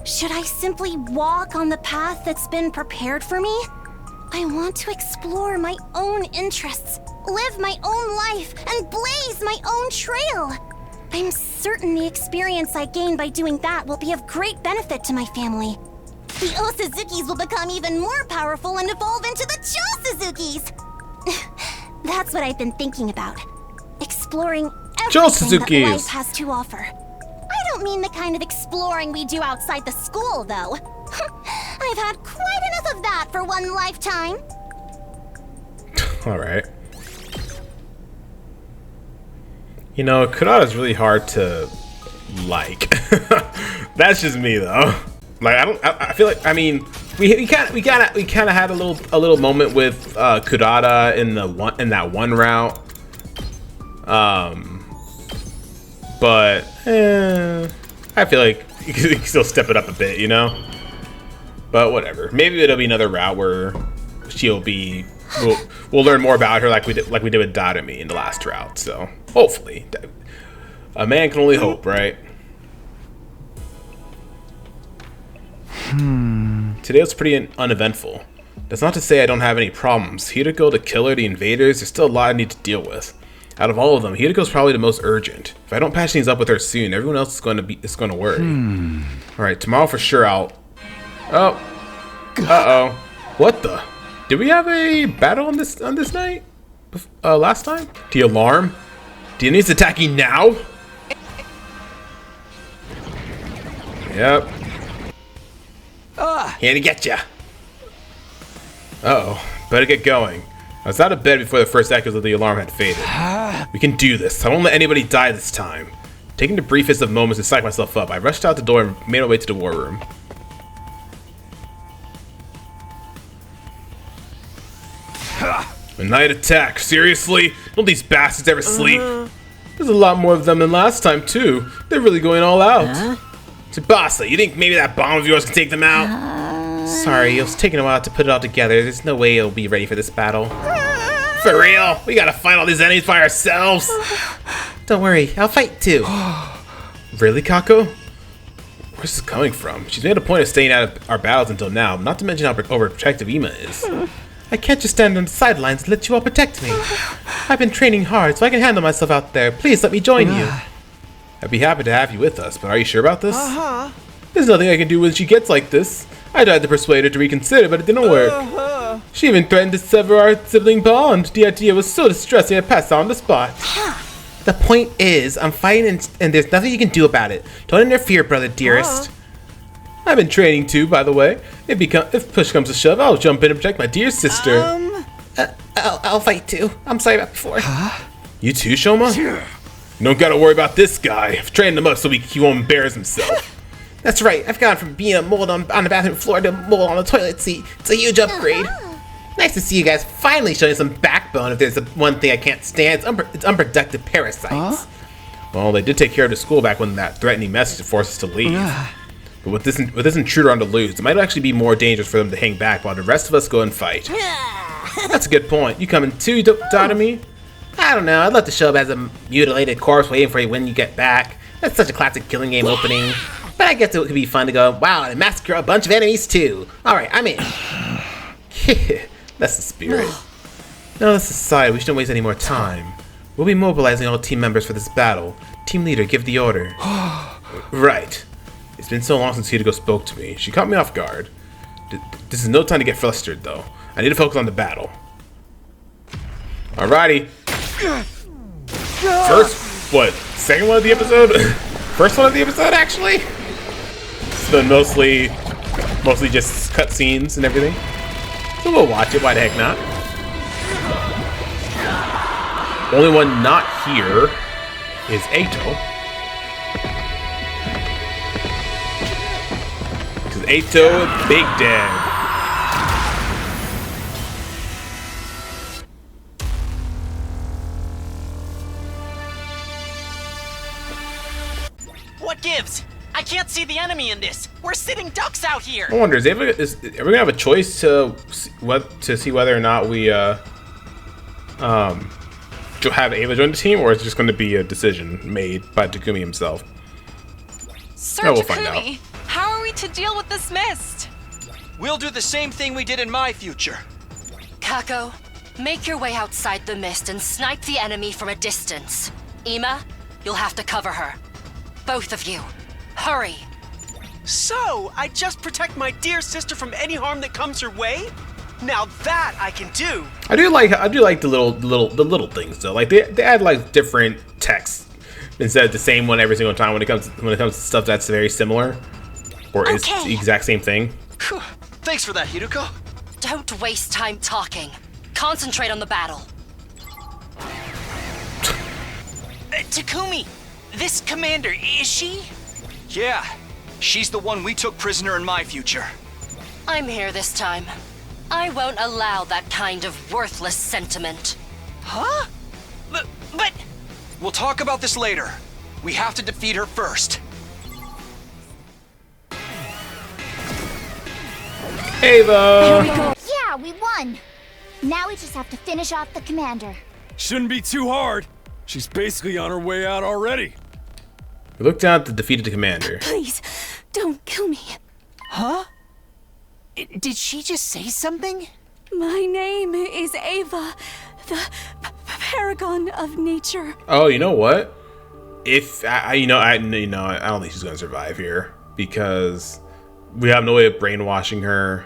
Should I simply walk on the path that's been prepared for me? I want to explore my own interests, live my own life, and blaze my own trail. I'm certain the experience I gain by doing that will be of great benefit to my family. The Osuzukis will become even more powerful and evolve into the Chosuzukis! That's what I've been thinking about. Exploring everything that life has to offer. I don't mean the kind of exploring we do outside the school, though. I've had quite enough of that for one lifetime. Alright. You know, Kurata's really hard to like. That's just me, though. Like, I feel like, I mean, we kind of had a little moment with Kurata in that one route. But I feel like you can still step it up a bit, you know. But whatever. Maybe it'll be another route where we'll learn more about her, like we did with Dadami in the last route. So hopefully, a man can only hope, right? Today was pretty uneventful. That's not to say I don't have any problems. Hideko, the killer, the invaders, there's still a lot I need to deal with. Out of all of them, Hideko's probably the most urgent. If I don't patch things up with her soon, everyone else is going to worry. All right, tomorrow for sure I'll. Oh. Uh-oh. What the? Did we have a battle on this night? Last time? The alarm? DNA's attacking now? Yep. Here to get ya. Uh-oh. Better get going. I was out of bed before the first echoes of the alarm had faded. We can do this. I won't let anybody die this time. Taking the briefest of moments to psych myself up, I rushed out the door and made my way to the war room. A night attack? Seriously? Don't these bastards ever sleep? There's a lot more of them than last time, too. They're really going all out. Tsubasa, you think maybe that bomb of yours can take them out? Sorry, it was taking a while to put it all together. There's no way it'll be ready for this battle. For real? We gotta fight all these enemies by ourselves? Don't worry, I'll fight too. Really, Kako? Where's this coming from? She's made a point of staying out of our battles until now, not to mention how overprotective Ima is. I can't just stand on the sidelines and let you all protect me. I've been training hard, so I can handle myself out there. Please let me join you. I'd be happy to have you with us, but are you sure about this? There's nothing I can do when she gets like this. I tried to persuade her to reconsider, but it didn't work. She even threatened to sever our sibling bond. The idea was so distressing I passed out on the spot. The point is, I'm fighting and there's nothing you can do about it. Don't interfere, brother dearest. I've been training too, by the way. If push comes to shove, I'll jump in and protect my dear sister. I'll fight too. I'm sorry about before. You too, Shoma? You don't gotta worry about this guy. I've trained him up so he won't embarrass himself. That's right. I've gone from being a mold on the bathroom floor to a mold on the toilet seat. It's a huge upgrade. Nice to see you guys finally showing some backbone. If there's one thing I can't stand, it's unproductive parasites. Well, they did take care of the school back when that threatening message forced us to leave. But with this intruder on the loose, it might actually be more dangerous for them to hang back while the rest of us go and fight. That's a good point. You coming too, Dadami? I don't know. I'd love to show up as a mutilated corpse waiting for you when you get back. That's such a classic killing game opening. But I guess it could be fun to go, wow, and massacre a bunch of enemies too. Alright, I'm in. That's the spirit. Now let's decide. We shouldn't waste any more time. We'll be mobilizing all team members for this battle. Team leader, give the order. Right. It's been so long since Hideko spoke to me. She caught me off guard. This is no time to get flustered, though. I need to focus on the battle. Alrighty. Second one of the episode? First one of the episode, actually? It's been mostly just cutscenes and everything. So we'll watch it, why the heck not? Only one not here is Eito. Because Eito, Big Dad. gives? I can't see the enemy in this. We're sitting ducks out here. I wonder, are we gonna have a choice to see whether or not we have Ava join the team, or is it just going to be a decision made by Takumi himself? Sir We'll find out. Takumi, how are we to deal with this mist? We'll do the same thing we did in my future. Kako, make your way outside the mist and snipe the enemy from a distance. Ima, you'll have to cover her. Both of you, hurry. So, I just protect my dear sister from any harm that comes her way? Now that I can do. I do like the little things though. Like they add like different text instead of the same one every single time when it comes to stuff that's very similar or is the exact same thing. Phew. Thanks for that, Hiruko. Don't waste time talking. Concentrate on the battle. Takumi, this commander, is she? Yeah, she's the one we took prisoner in my future. I'm here this time. I won't allow that kind of worthless sentiment. Huh? But... We'll talk about this later. We have to defeat her first. Ava! Yeah, we won. Now we just have to finish off the commander. Shouldn't be too hard. She's basically on her way out already. We look down at the defeated commander. Please, don't kill me. Huh? Did she just say something? My name is Ava, the paragon of nature. Oh, you know what? If I don't think she's gonna survive here because we have no way of brainwashing her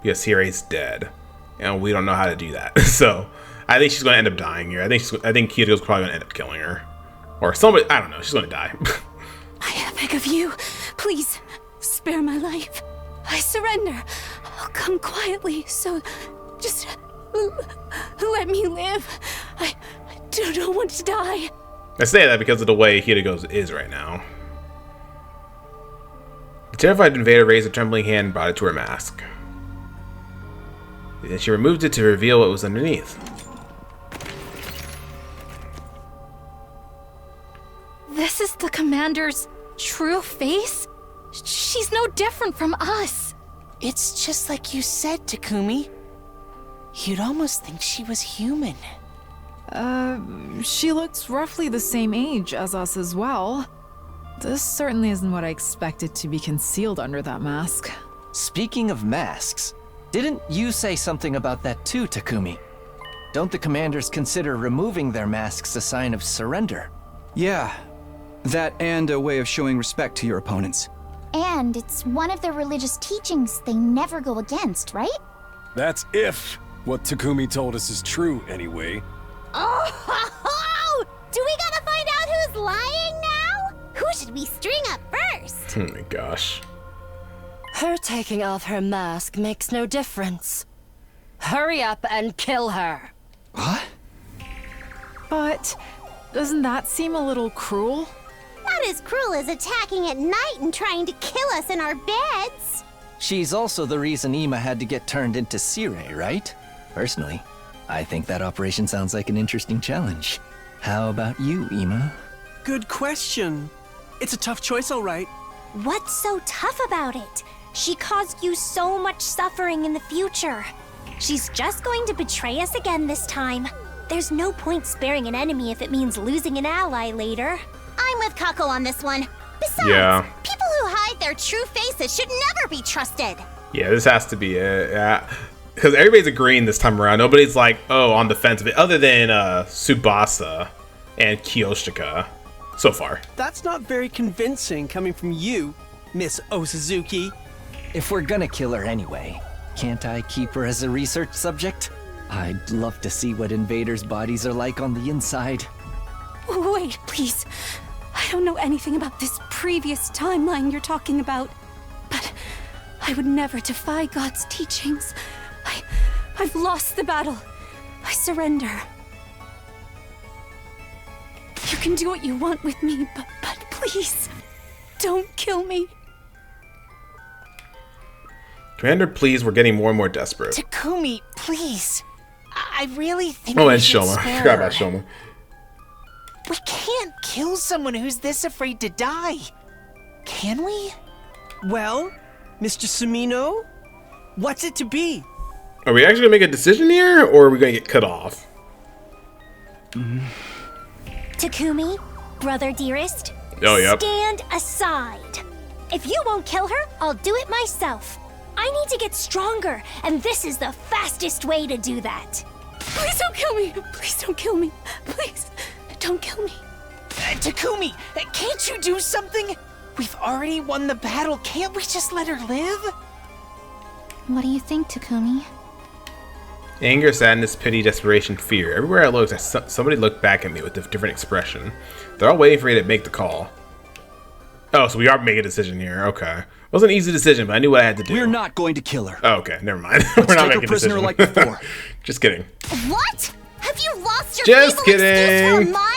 because Hirei's dead, and we don't know how to do that. So I think she's gonna end up dying here. I think Kirito's probably gonna end up killing her, or somebody. I don't know. She's gonna die. I beg of you, please spare my life. I surrender. I'll come quietly, so just let me live. I don't want to die. I say that because of the way Hiriko is right now. The terrified invader raised a trembling hand and brought it to her mask. Then she removed it to reveal what was underneath. This is the commander's true face? She's no different from us. It's just like you said, Takumi. You'd almost think she was human. She looks roughly the same age as us as well. This certainly isn't what I expected to be concealed under that mask. Speaking of masks, didn't you say something about that too, Takumi? Don't the commanders consider removing their masks a sign of surrender? Yeah, that and a way of showing respect to your opponents. And it's one of the religious teachings they never go against, right? That's if what Takumi told us is true, anyway. Oh, do we gotta find out who's lying now? Who should we string up first? Oh my gosh. Her taking off her mask makes no difference. Hurry up and kill her. What? But doesn't that seem a little cruel? Not as cruel as attacking at night and trying to kill us in our beds. She's also the reason Ima had to get turned into Sirei, right? Personally, I think that operation sounds like an interesting challenge. How about you, Ima? Good question. It's a tough choice, all right. What's so tough about it? She caused you so much suffering in the future. She's just going to betray us again this time. There's no point sparing an enemy if it means losing an ally later. I'm with Kako on this one. Besides, people who hide their true faces should never be trusted. Yeah, this has to be it. Yeah. Because everybody's agreeing this time around. Nobody's like, oh, on the fence of it, other than Tsubasa and Kiyoshika so far. That's not very convincing coming from you, Miss Osuzuki. If we're gonna kill her anyway, can't I keep her as a research subject? I'd love to see what invaders' bodies are like on the inside. Wait, please. I don't know anything about this previous timeline you're talking about. But I would never defy God's teachings. I've lost the battle. I surrender. You can do what you want with me, but please, don't kill me. Commander, please, we're getting more and more desperate. Takumi, please. I really think Oh, we and should Shoma. spare Forgot about her. Shoma. We can't kill someone who's this afraid to die. Can we? Well, Mr. Sumino, what's it to be? Are we actually gonna make a decision here, or are we gonna get cut off? Takumi, brother dearest. Oh, yep. Stand aside. If you won't kill her, I'll do it myself. I need to get stronger, and this is the fastest way to do that. Please don't kill me. Please don't kill me. Please, don't kill me. Takumi, can't you do something? We've already won the battle. Can't we just let her live? What do you think, Takumi? Anger, sadness, pity, desperation, fear. Everywhere I looked, somebody looked back at me with a different expression. They're all waiting for me to make the call. Oh, so we are making a decision here. Okay. It wasn't an easy decision, but I knew what I had to do. We're not going to kill her. Oh, okay, never mind. Let's We're not take making her a prisoner decision. like before. Just kidding. What? Have you lost your Just feeble excuse for a kidding. mind?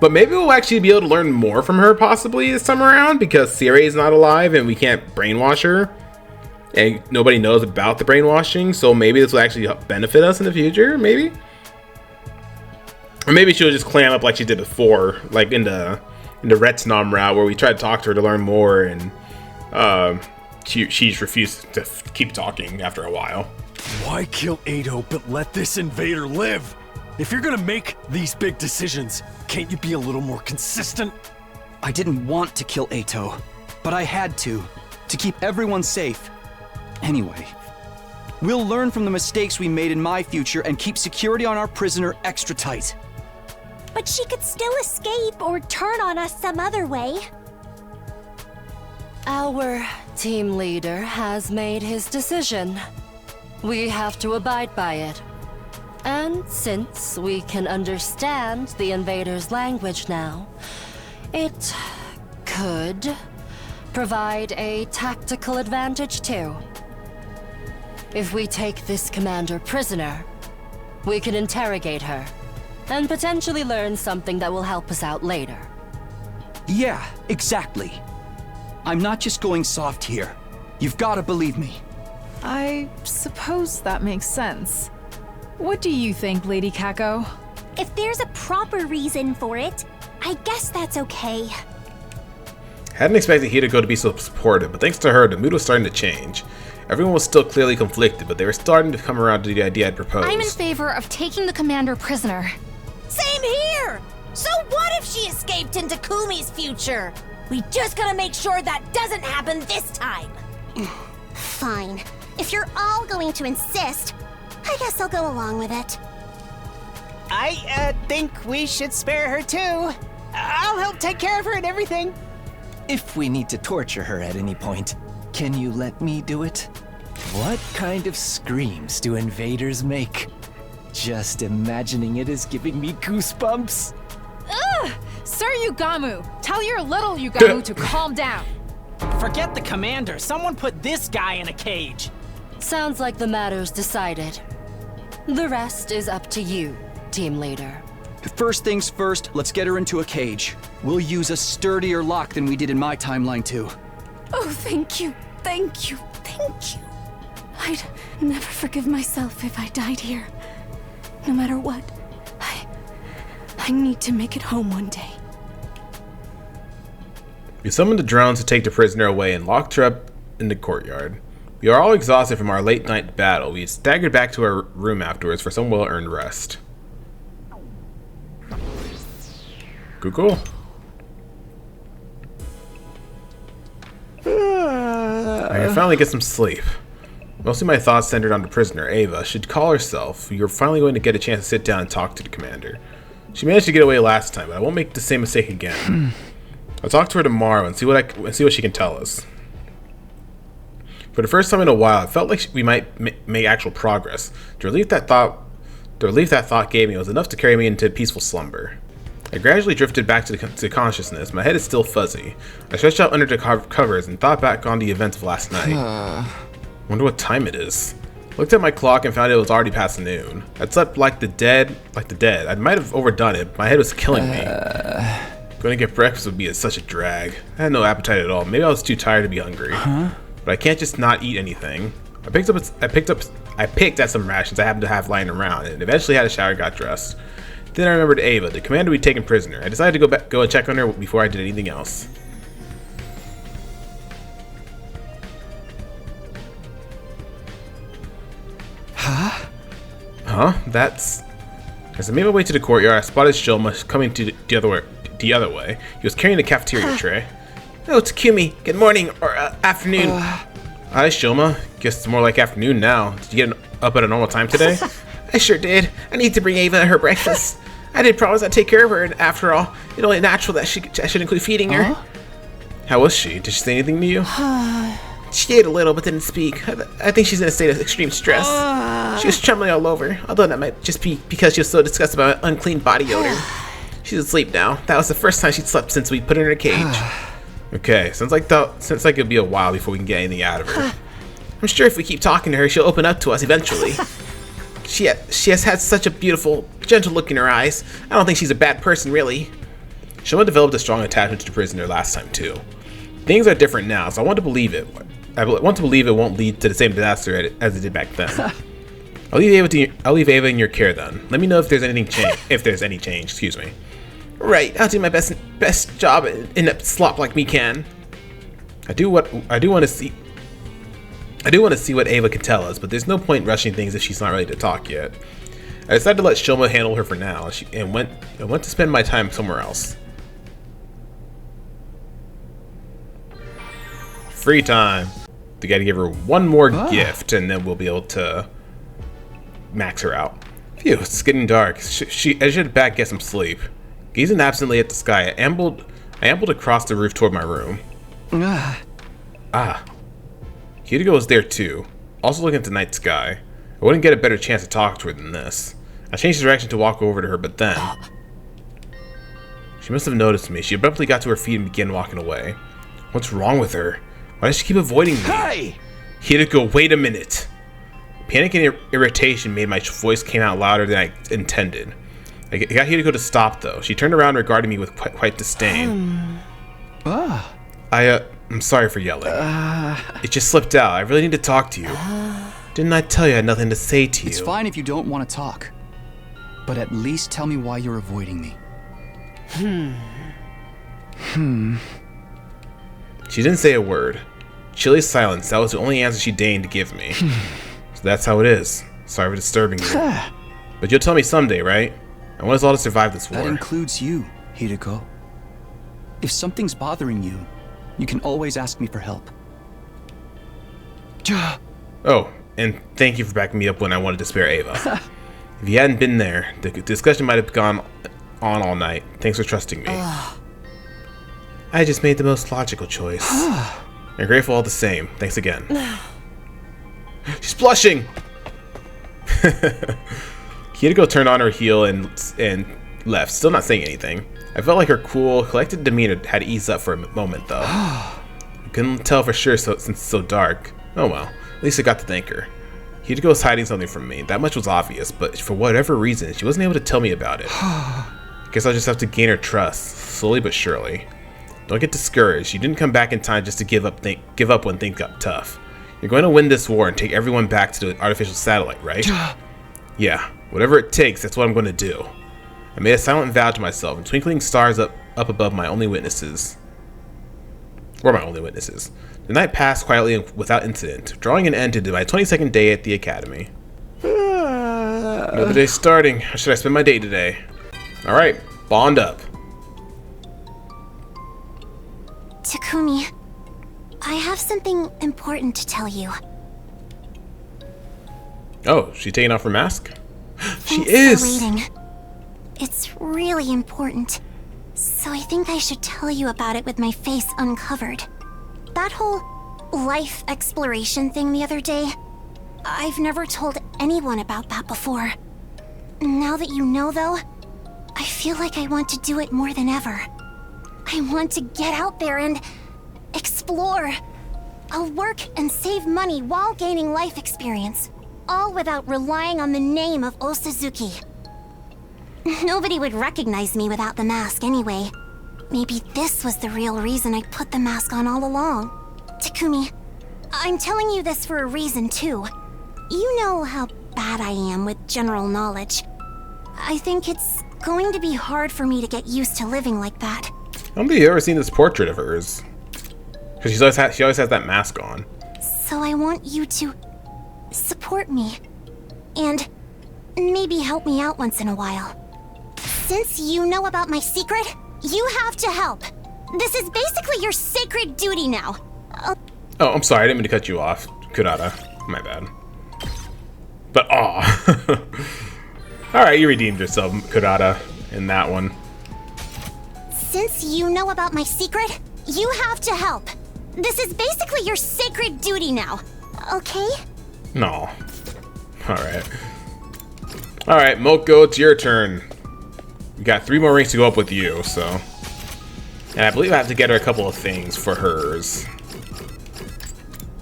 But maybe we'll actually be able to learn more from her possibly this time around, because Siri is not alive and we can't brainwash her. And nobody knows about the brainwashing, so maybe this will actually help benefit us in the future, maybe? Or maybe she'll just clam up like she did before, like in the Retznam route, where we tried to talk to her to learn more, and she's refused to keep talking after a while. Why kill Ado but let this invader live? If you're gonna make these big decisions, can't you be a little more consistent? I didn't want to kill Ato, but I had to keep everyone safe. Anyway, we'll learn from the mistakes we made in my future and keep security on our prisoner extra tight. But she could still escape or turn on us some other way. Our team leader has made his decision. We have to abide by it. And since we can understand the invader's language now, it could provide a tactical advantage too. If we take this commander prisoner, we can interrogate her and potentially learn something that will help us out later. Yeah, exactly. I'm not just going soft here. You've got to believe me. I suppose that makes sense. What do you think, Lady Kako? If there's a proper reason for it, I guess that's okay. Hadn't expected Hideko to be so supportive, but thanks to her, the mood was starting to change. Everyone was still clearly conflicted, but they were starting to come around to the idea I'd proposed. I'm in favor of taking the commander prisoner. Same here! So what if she escaped into Kumi's future? We just gotta make sure that doesn't happen this time. Fine. If you're all going to insist, I guess I'll go along with it. I think we should spare her too. I'll help take care of her and everything. If we need to torture her at any point, can you let me do it? What kind of screams do invaders make? Just imagining it is giving me goosebumps. Ugh! Sir Yugamu, tell your little Yugamu to calm down. Forget the commander. Someone put this guy in a cage. Sounds like the matter's decided. The rest is up to you, team leader. First things first, let's get her into a cage. We'll use a sturdier lock than we did in my timeline too. Oh, thank you. Thank you. Thank you. I'd never forgive myself if I died here. No matter what, I need to make it home one day. We summoned the drones to take the prisoner away and locked her up in the courtyard. We are all exhausted from our late night battle. We staggered back to our room afterwards for some well-earned rest. Cool. I can finally get some sleep. Mostly my thoughts centered on the prisoner, Ava. She'd call herself. You're finally going to get a chance to sit down and talk to the commander. She managed to get away last time, but I won't make the same mistake again. I'll talk to her tomorrow and see what she can tell us. For the first time in a while, I felt like we might make actual progress. The relief that thought gave me was enough to carry me into peaceful slumber. I gradually drifted back to consciousness. My head is still fuzzy. I stretched out under the covers and thought back on the events of last night. Wonder what time it is. Looked at my clock and found it was already past noon. I'd slept like the dead. I might have overdone it. My head was killing me. Going to get breakfast would be such a drag. I had no appetite at all. Maybe I was too tired to be hungry. But I can't just not eat anything. I picked at some rations I happened to have lying around, and eventually had a shower and got dressed. Then I remembered Ava, the commander we'd taken prisoner. I decided to go and check on her before I did anything else. Huh? That's... As I made my way to the courtyard, I spotted Shoma coming to the other way. He was carrying a cafeteria tray. Oh, Takumi. Good morning, or afternoon. Hi, Shoma. Guess it's more like afternoon now. Did you get up at a normal time today? I sure did. I need to bring Ava her breakfast. I did promise I'd take care of her, and after all, it's only natural that I should include feeding her. How was she? Did she say anything to you? She ate a little, but didn't speak. I think she's in a state of extreme stress. She was trembling all over, although that might just be because she was so disgusted by my unclean body odor. She's asleep now. That was the first time she'd slept since we put her in a cage. Okay, sounds like it'll be a while before we can get anything out of her. I'm sure if we keep talking to her, she'll open up to us eventually. She has had such a beautiful, gentle look in her eyes. I don't think she's a bad person, really. Shoma developed a strong attachment to the prisoner last time, too. Things are different now, so I want to believe it. I want to believe it won't lead to the same disaster as it did back then. I'll leave Ava in your care then. Let me know if there's any change. Excuse me. Right, I'll do my best job in a slop like me can. I do want to see what Ava can tell us, but there's no point rushing things if she's not ready to talk yet. I decided to let Shoma handle her for now, and went to spend my time somewhere else. Free time. We gotta give her one more gift, and then we'll be able to max her out. Phew, it's getting dark. I should head back get some sleep. Gazing absently at the sky, I ambled across the roof toward my room. Hideko was there too, also looking at the night sky. I wouldn't get a better chance to talk to her than this. I changed direction to walk over to her, but then... She must have noticed me. She abruptly got to her feet and began walking away. What's wrong with her? Why does she keep avoiding me? Hey! Hideko, wait a minute! Panic and irritation made my voice came out louder than I intended. I got Hideko to stop, though. She turned around and regarded me with quite disdain. I'm sorry for yelling. It just slipped out. I really need to talk to you. Didn't I tell you I had nothing to say to you? It's fine if you don't want to talk. But at least tell me why you're avoiding me. She didn't say a word. Chilly silence. That was the only answer she deigned to give me. So that's how it is. Sorry for disturbing you. But you'll tell me someday, right? I want us all to survive this war. That includes you, Hideko. If something's bothering you, you can always ask me for help. Oh, and thank you for backing me up when I wanted to spare Ava. If you hadn't been there, the discussion might have gone on all night. Thanks for trusting me. I just made the most logical choice. I'm grateful all the same. Thanks again. She's blushing! Hideko turned on her heel and left, still not saying anything. I felt like her cool, collected demeanor had eased up for a moment, though. I couldn't tell for sure since it's so dark. Oh well, at least I got to thank her. Hideko was hiding something from me. That much was obvious, but for whatever reason, she wasn't able to tell me about it. Guess I'll just have to gain her trust, slowly but surely. Don't get discouraged. You didn't come back in time just to give up when things got tough. You're going to win this war and take everyone back to the artificial satellite, right? Yeah, whatever it takes, that's what I'm going to do. I made a silent vow to myself, and twinkling stars up above my only witnesses. Were my only witnesses. The night passed quietly and without incident, drawing an end to my 22nd day at the academy. Another day starting. How should I spend my day today? Alright, bond up. Takumi, I have something important to tell you. Oh, she taking off her mask? She Thanks is! for waiting. It's really important, so I think I should tell you about it with my face uncovered. That whole life exploration thing the other day, I've never told anyone about that before. Now that you know, though, I feel like I want to do it more than ever. I want to get out there and explore. I'll work and save money while gaining life experience, all without relying on the name of Osazuki. Nobody would recognize me without the mask anyway. Maybe this was the real reason I put the mask on all along. Takumi, I'm telling you this for a reason too. You know how bad I am with general knowledge. I think it's going to be hard for me to get used to living like that. I don't think you've ever seen this portrait of hers. Because she always has that mask on. So I want you to support me. And maybe help me out once in a while. Since you know about my secret, you have to help. This is basically your sacred duty now. Oh, I'm sorry. I didn't mean to cut you off, Kurata. My bad. But, aw. Alright, you redeemed yourself, Kurata, in that one. Since you know about my secret, you have to help. This is basically your sacred duty now. Okay? No. Alright. Alright, Moko, it's your turn. We got 3 more rings to go up with you, so... And I believe I have to get her a couple of things for hers.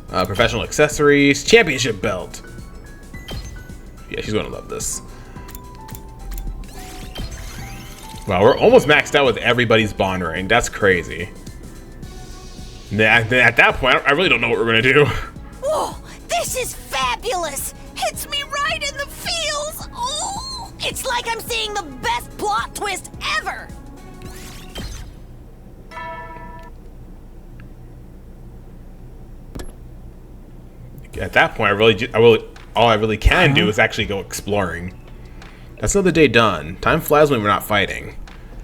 Professional accessories, championship belt. Yeah, she's gonna love this. Wow, we're almost maxed out with everybody's bond ring. That's crazy. At that point, I really don't know what we're gonna do. Whoa, this is fabulous! Hits me right in the feels! Oh, it's like I'm seeing the best plot twist ever! At that point, all I really can do is actually go exploring. That's another day done. Time flies when we're not fighting.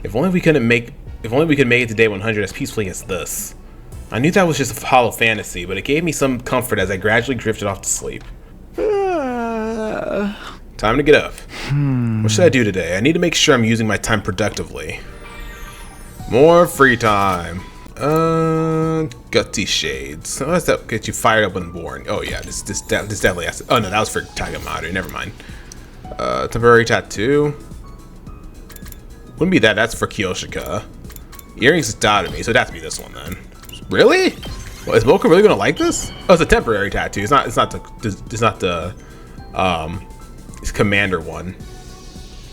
If only we could make it to day 100 as peacefully as this. I knew that was just a hollow fantasy, but it gave me some comfort as I gradually drifted off to sleep. Time to get up. What should I do today? I need to make sure I'm using my time productively. More free time. Gutsy Shades. How does that get you fired up and born? Oh yeah, this definitely has to, oh no, that was for Tagamaru, never mind. Temporary tattoo. Wouldn't be that, that's for Kyoshika. Earrings is to me, so it has to be this one then. Really? Well, is Mocha really gonna like this? Oh, it's a temporary tattoo. It's not the it's commander one.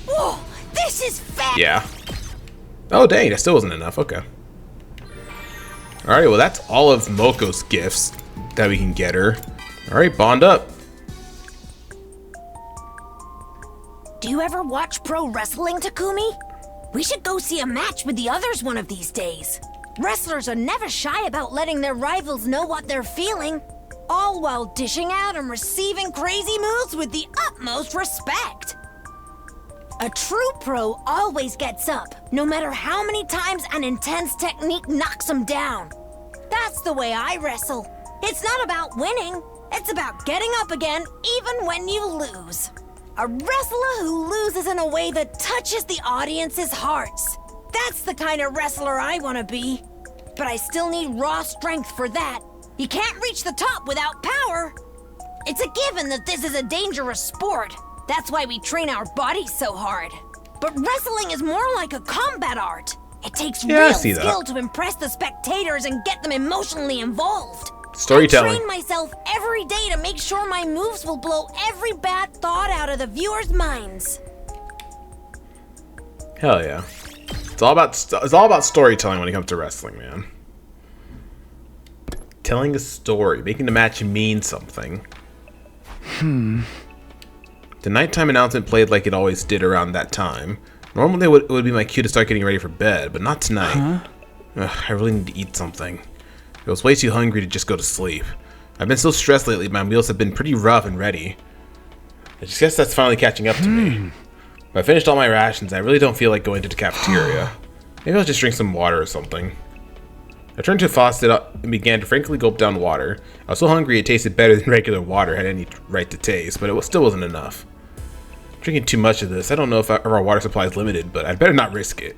Whoa, this is fat. Yeah. Oh dang, that still wasn't enough. Okay. Alright, well that's all of Moko's gifts that we can get her. Alright, bond up. Do you ever watch pro wrestling, Takumi? We should go see a match with the others one of these days. Wrestlers are never shy about letting their rivals know what they're feeling, all while dishing out and receiving crazy moves with the utmost respect. A true pro always gets up, no matter how many times an intense technique knocks them down. That's the way I wrestle. It's not about winning, it's about getting up again even when you lose. A wrestler who loses in a way that touches the audience's hearts. That's the kind of wrestler I want to be. But I still need raw strength for that. You can't reach the top without power. It's a given that this is a dangerous sport. That's why we train our bodies so hard. But wrestling is more like a combat art. It takes real skill to impress the spectators and get them emotionally involved. Storytelling. I train myself every day to make sure my moves will blow every bad thought out of the viewers' minds. Hell yeah. It's all about storytelling when it comes to wrestling, man. Telling a story, making the match mean something. The nighttime announcement played like it always did around that time. Normally it would be my cue to start getting ready for bed, but not tonight. Ugh, I really need to eat something. I was way too hungry to just go to sleep. I've been so stressed lately, my meals have been pretty rough and ready. I just guess that's finally catching up to me. I finished all my rations, and I really don't feel like going to the cafeteria. Maybe I'll just drink some water or something. I turned to the faucet and began to frankly gulp down water. I was so hungry it tasted better than regular water had any right to taste, but it still wasn't enough. Drinking too much of this, I don't know if our water supply is limited, but I'd better not risk it.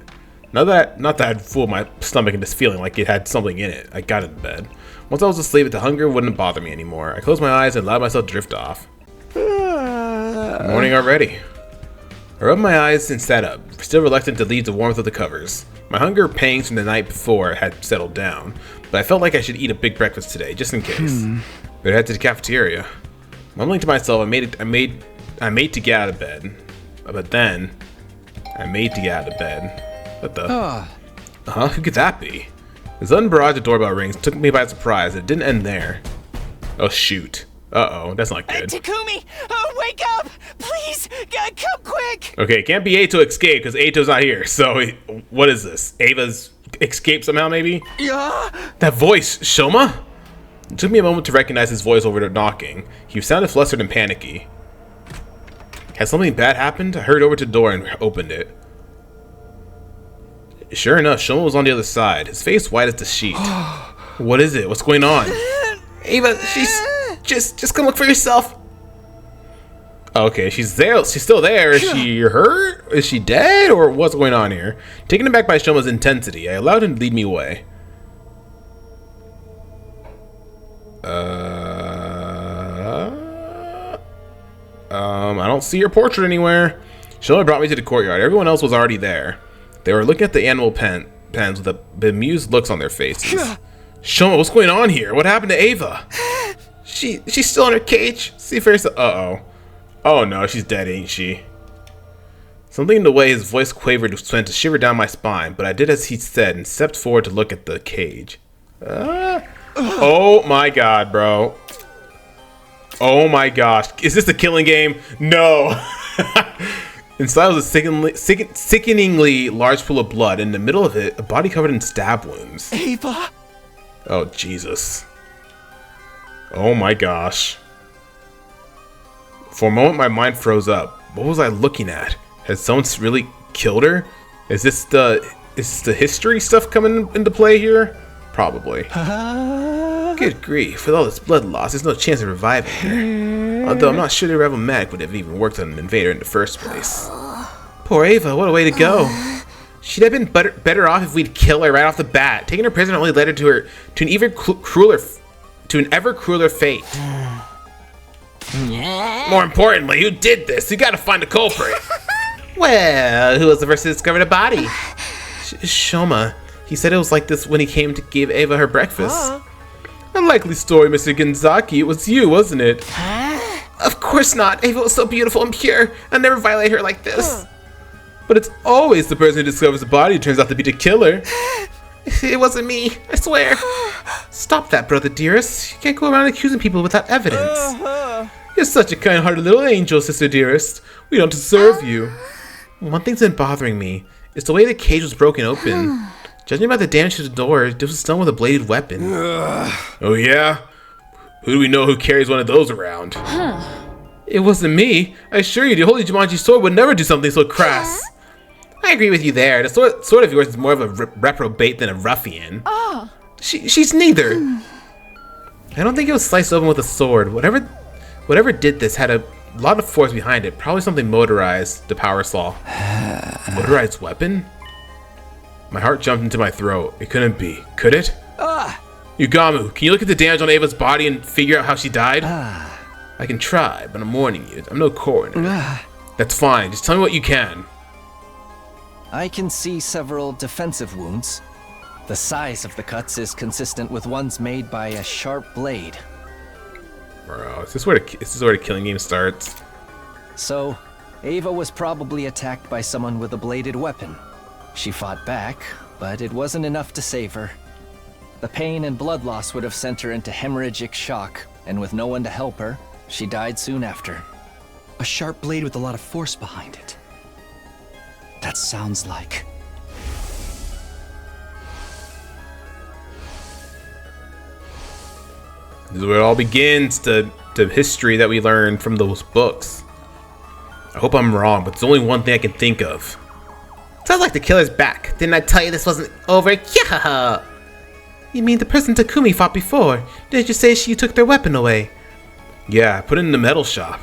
Not that I'd fool my stomach into feeling like it had something in it. I got into bed. Once I was asleep, the hunger wouldn't bother me anymore. I closed my eyes and allowed myself to drift off. Morning already. I rubbed my eyes and sat up, still reluctant to leave the warmth of the covers. My hunger pangs from the night before had settled down, but I felt like I should eat a big breakfast today, just in case. Better head to the cafeteria. Mumbling to myself, I made to get out of bed. But then, I made to get out of bed. What the? Who could that be? The sudden barrage of doorbell rings took me by surprise. It didn't end there. Oh shoot. Uh-oh, that's not good. Takumi! Wake up! Please! Come quick! Okay, it can't be Eito escape because Eito's not here. So, what is this? Ava's escaped somehow, maybe? Yeah? That voice, Shoma? It took me a moment to recognize his voice over the knocking. He sounded flustered and panicky. Has something bad happened? I hurried over to the door and opened it. Sure enough, Shoma was on the other side, his face white as the sheet. What is it? What's going on? Ava, just come look for yourself. Okay, she's there. She's still there. Is she hurt? Is she dead? Or what's going on here? Taken aback by Shoma's intensity, I allowed him to lead me away. I don't see your portrait anywhere. Shoma brought me to the courtyard. Everyone else was already there. They were looking at the animal pens with bemused looks on their faces. Shoma, what's going on here? What happened to Ava? She's still in her cage. See first. Uh-oh. Oh no, she's dead, ain't she? Something in the way his voice quavered sent a shiver down my spine, but I did as he said and stepped forward to look at the cage. Oh my god, bro. Oh my gosh. Is this a killing game? No. Inside was a sickeningly large pool of blood. In the middle of it, a body covered in stab wounds. Ava! Oh, Jesus. Oh my gosh. For a moment, my mind froze up. What was I looking at? Has someone really killed her? Is the history stuff coming into play here? Probably. Good grief, with all this blood loss, there's no chance of reviving her. Although I'm not sure the Rebel Medic would have even worked on an invader in the first place. Poor Ava, what a way to go. She'd have been better off if we'd kill her right off the bat. Taking her prisoner only led her to an ever crueler fate. More importantly, who did this? You gotta find a culprit. Well, who was the first to discover the body? Shoma. He said it was like this when he came to give Ava her breakfast. Unlikely story, Mr. Gonzaki. It was you, wasn't it? Of course not. Ava was so beautiful and pure. I'll never violate her like this. But it's always the person who discovers the body who turns out to be the killer. It wasn't me, I swear. Stop that, brother dearest. You can't go around accusing people without evidence. You're such a kind-hearted little angel, sister dearest. We don't deserve you. One thing's been bothering me. It's the way the cage was broken open. Judging by the damage to the door, this was done with a bladed weapon. Oh yeah? Who do we know who carries one of those around? It wasn't me. I assure you, the Holy Jumanji sword would never do something so crass. I agree with you there. The sword of yours is more of a reprobate than a ruffian. She's neither. I don't think it was sliced open with a sword. Whatever did this had a lot of force behind it. Probably something motorized, the power saw. Motorized weapon? My heart jumped into my throat. It couldn't be. Could it? Yugamu, can you look at the damage on Ava's body and figure out how she died? I can try, but I'm warning you. I'm no coroner. That's fine. Just tell me what you can. I can see several defensive wounds. The size of the cuts is consistent with ones made by a sharp blade. Bro, is this where the killing game starts? So, Ava was probably attacked by someone with a bladed weapon. She fought back, but it wasn't enough to save her. The pain and blood loss would have sent her into hemorrhagic shock, and with no one to help her, she died soon after. A sharp blade with a lot of force behind it. That sounds like... This is where it all begins, the history that we learned from those books. I hope I'm wrong, but there's only one thing I can think of. Sounds like the killer's back. Didn't I tell you this wasn't over? Yeah. You mean the person Takumi fought before? Didn't you say you took their weapon away? Yeah, put it in the metal shop.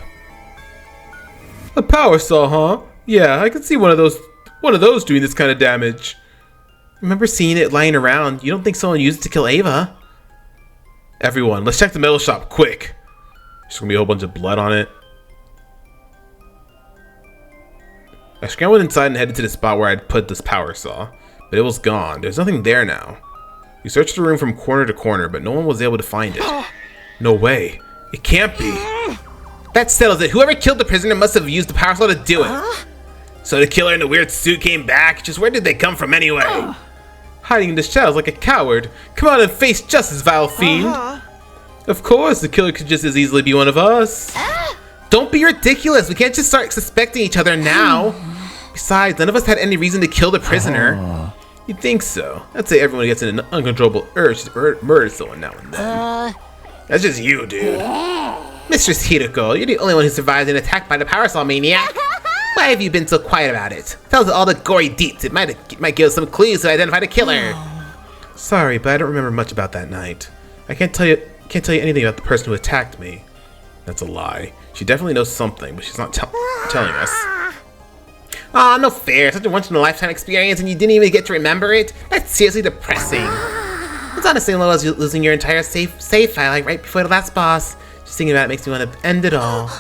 A power saw, huh? Yeah, I can see one of those doing this kind of damage. Remember seeing it lying around. You don't think someone used it to kill Ava? Everyone, let's check the metal shop, quick. There's gonna be a whole bunch of blood on it. I scrambled inside and headed to the spot where I'd put this power saw, but it was gone. There's nothing there now. We searched the room from corner to corner, but no one was able to find it. No way. It can't be. That settles it. Whoever killed the prisoner must have used the power saw to do it. So the killer in the weird suit came back. Just where did they come from anyway? Hiding in the shadows like a coward. Come on and face justice, vile fiend. Of course, the killer could just as easily be one of us. Don't be ridiculous. We can't just start suspecting each other now. Besides, none of us had any reason to kill the prisoner. You'd think so. I'd say everyone gets an uncontrollable urge to murder someone now and then. That's just you, dude. Mistress Hiroko, you're the only one who survived an attack by the Parasol Maniac. Why have you been so quiet about it? Tell us all the gory deets. It might give us some clues to identify the killer. Sorry, but I don't remember much about that night. I can't tell you anything about the person who attacked me. That's a lie. She definitely knows something, but she's not telling us. Aw, no fair. Such a once-in-a-lifetime experience and you didn't even get to remember it? That's seriously depressing. It's on the same level as you losing your entire save file like right before the last boss. Just thinking about it makes me want to end it all.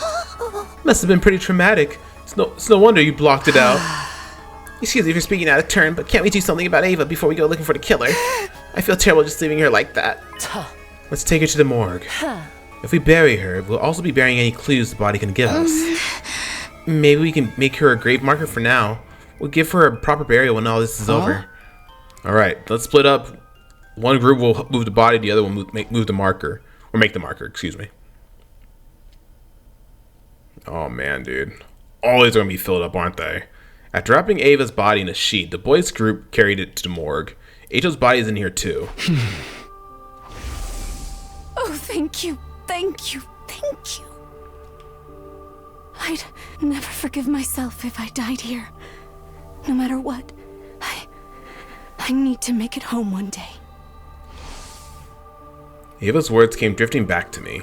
Must have been pretty traumatic. It's no wonder you blocked it out. Excuse me for speaking out of turn, but can't we do something about Ava before we go looking for the killer? I feel terrible just leaving her like that. Let's take her to the morgue. If we bury her, we'll also be burying any clues the body can give us. Maybe we can make her a grave marker for now. We'll give her a proper burial when all this is over. Alright, let's split up. One group will move the body, the other will move the marker. Or make the marker, excuse me. Oh man, dude. All these are going to be filled up, aren't they? After wrapping Ava's body in a sheet, the boys' group carried it to the morgue. Ato's body is in here too. Oh, thank you, thank you, thank you. I'd never forgive myself if I died here. No matter what, I need to make it home one day. Ava's words came drifting back to me.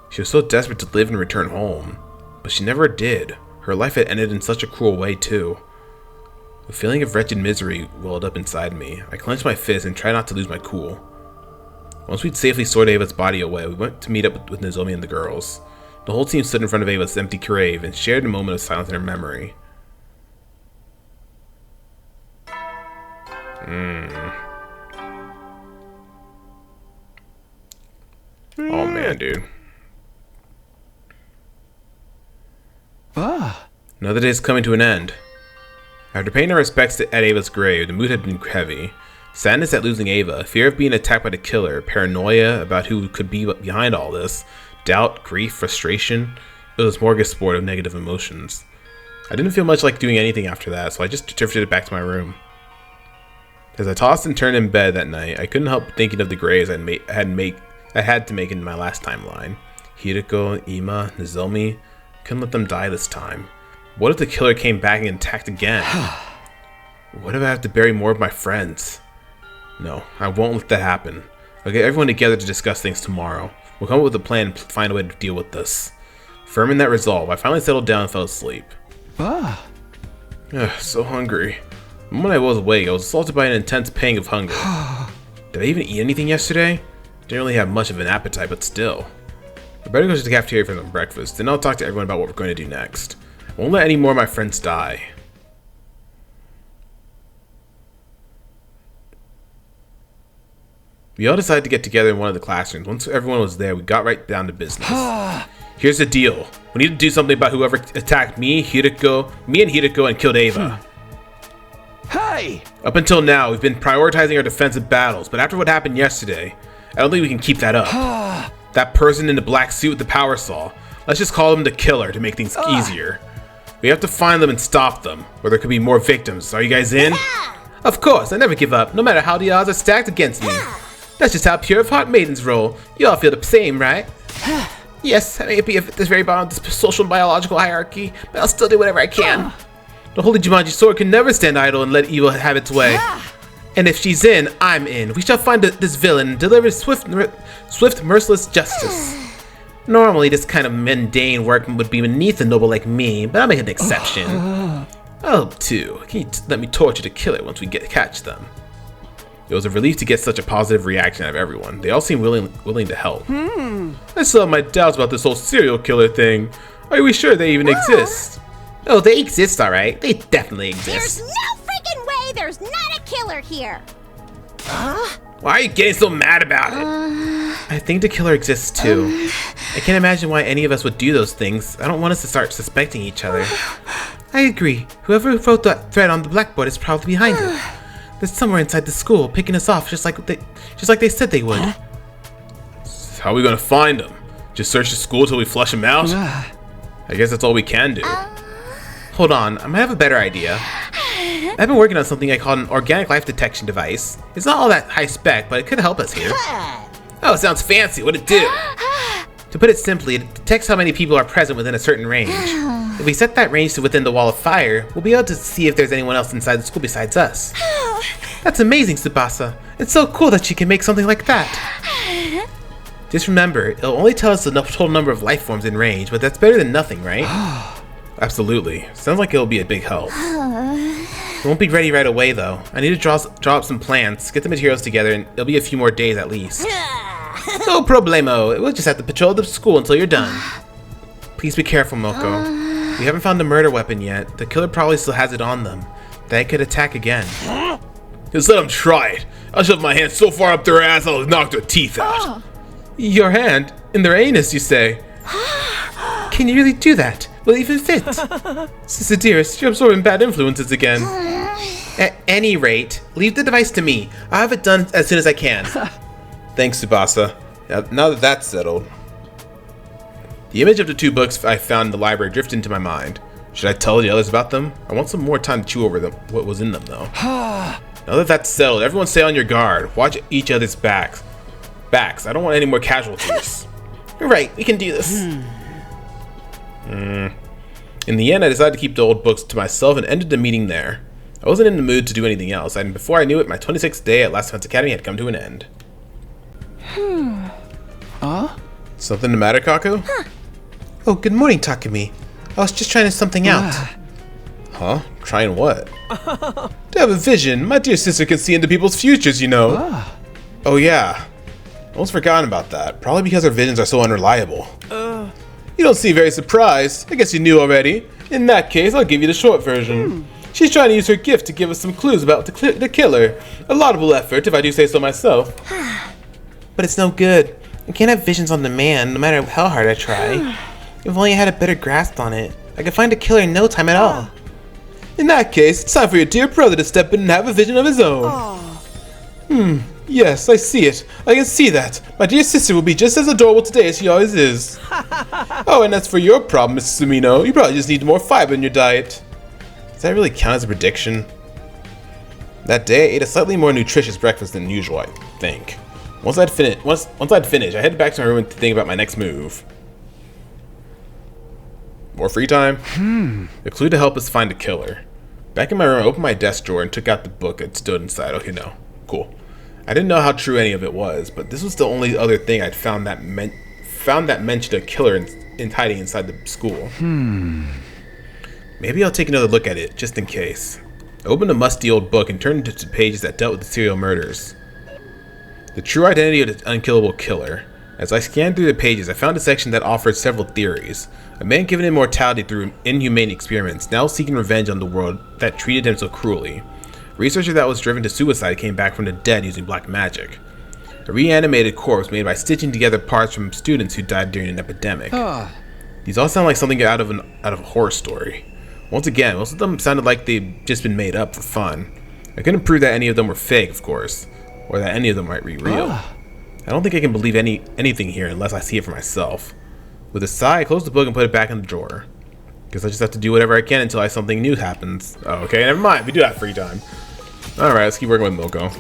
She was so desperate to live and return home, but she never did. Her life had ended in such a cruel way, too. A feeling of wretched misery welled up inside me. I clenched my fist and tried not to lose my cool. Once we'd safely stored Ava's body away, we went to meet up with Nozomi and the girls. The whole team stood in front of Ava's empty grave and shared a moment of silence in her memory. Oh man, dude. Another day is coming to an end. After paying our respects at Ava's grave, the mood had been heavy. Sadness at losing Ava, fear of being attacked by the killer, paranoia about who could be behind all this, doubt, grief, frustration. It was a smorgasbord of negative emotions. I didn't feel much like doing anything after that, so I just drifted back to my room. As I tossed and turned in bed that night, I couldn't help thinking of the graves I had to make in my last timeline. Hiroko, Ima, Nozomi. Couldn't let them die this time. What if the killer came back and attacked again? What if I have to bury more of my friends? No, I won't let that happen. I'll get everyone together to discuss things tomorrow. We'll come up with a plan and find a way to deal with this. Firm in that resolve, I finally settled down and fell asleep. So hungry. The moment I was awake, I was assaulted by an intense pang of hunger. Did I even eat anything yesterday? Didn't really have much of an appetite, but still. I better go to the cafeteria for some breakfast, then I'll talk to everyone about what we're going to do next. I won't let any more of my friends die. We all decided to get together in one of the classrooms. Once everyone was there, we got right down to business. Here's the deal. We need to do something about whoever attacked me and Hiroko, and killed Ava. Hey! Up until now, we've been prioritizing our defensive battles, but after what happened yesterday, I don't think we can keep that up. That person in the black suit with the power saw, let's just call him the killer to make things easier. We have to find them and stop them, or there could be more victims. Are you guys in? Of course, I never give up, no matter how the odds are stacked against me. That's just how pure of heart maidens roll. You all feel the same, right? Yes, I may be at this very bottom of the social and biological hierarchy, but I'll still do whatever I can. The Holy Jumanji sword can never stand idle and let evil have its way. And if she's in, I'm in. We shall find this villain and deliver swift, merciless justice. Normally, this kind of mundane work would be beneath a noble like me, but I'll make an exception. Oh, too. Can you let me torture the killer once we catch them? It was a relief to get such a positive reaction out of everyone. They all seemed willing to help. I still have my doubts about this whole serial killer thing. Are we sure they even exist? Oh, they exist, alright. They definitely exist. There's no freaking way there's not a killer here! Why are you getting so mad about it? I think the killer exists too. I can't imagine why any of us would do those things. I don't want us to start suspecting each other. I agree. Whoever wrote that thread on the blackboard is probably behind it. They're somewhere inside the school, picking us off just like they said they would. How are we gonna find them? Just search the school till we flush them out? I guess that's all we can do. Hold on, I might have a better idea. I've been working on something I call an organic life detection device. It's not all that high spec, but it could help us here. Oh, it sounds fancy. What'd it do? To put it simply, it detects how many people are present within a certain range. If we set that range to within the wall of fire, we'll be able to see if there's anyone else inside the school besides us. That's amazing, Tsubasa. It's so cool that she can make something like that. Just remember, it'll only tell us the total number of life forms in range, but that's better than nothing, right? Absolutely. Sounds like it'll be a big help. It won't be ready right away, though. I need to draw up some plans, get the materials together, and it'll be a few more days at least. No problemo. We'll just have to patrol the school until you're done. Please be careful, Moko. We haven't found the murder weapon yet. The killer probably still has it on them. They could attack again. Just let them try it. I'll shove my hand so far up their ass I'll knock their teeth out. Your hand? In their anus, you say? Can you really do that? Will it even fit? Sister dearest, you're absorbing bad influences again. At any rate, leave the device to me. I'll have it done as soon as I can. Thanks, Tsubasa. Now that that's settled. The image of the 2 books I found in the library drifted into my mind. Should I tell the others about them? I want some more time to chew over them. What was in them, though? Now that that's settled, everyone stay on your guard. Watch each other's backs. I don't want any more casualties. You're right, we can do this. In the end, I decided to keep the old books to myself and ended the meeting there. I wasn't in the mood to do anything else, and before I knew it, my 26th day at Last Defense Academy had come to an end. Something the matter, Kaku? Oh, good morning, Takumi. I was just trying something out. Huh? Trying what? To have a vision. My dear sister can see into people's futures, you know. Oh, yeah. Almost forgotten about that. Probably because our visions are so unreliable. You don't seem very surprised. I guess you knew already. In that case, I'll give you the short version. She's trying to use her gift to give us some clues about the killer. A laudable effort, if I do say so myself. But it's no good. I can't have visions on demand, no matter how hard I try. If only I had a better grasp on it, I could find a killer in no time at all. In that case, it's time for your dear brother to step in and have a vision of his own. Yes, I see it. I can see that. My dear sister will be just as adorable today as she always is. Oh, and as for your problem, Mrs. Sumino, you probably just need more fiber in your diet. Does that really count as a prediction? That day, I ate a slightly more nutritious breakfast than usual, I think. Once I'd finished, I headed back to my room to think about my next move. More free time? A clue to help us find a killer. Back in my room, I opened my desk drawer and took out the book that stood inside. Okay, no. Cool. I didn't know how true any of it was, but this was the only other thing I'd found that mentioned a killer hiding inside the school. Maybe I'll take another look at it, just in case. I opened a musty old book and turned it to pages that dealt with the serial murders. The true identity of the unkillable killer. As I scanned through the pages, I found a section that offered several theories. A man given immortality through inhumane experiments, now seeking revenge on the world that treated him so cruelly. A researcher that was driven to suicide came back from the dead using black magic. A reanimated corpse made by stitching together parts from students who died during an epidemic. These all sound like something out of a horror story. Once again, most of them sounded like they'd just been made up for fun. I couldn't prove that any of them were fake, of course, or that any of them might be real. I don't think I can believe anything here unless I see it for myself. With a sigh, I closed the book and put it back in the drawer. Guess I just have to do whatever I can until something new happens. Oh, okay, never mind. We do have free time. Alright, let's keep working with Moko.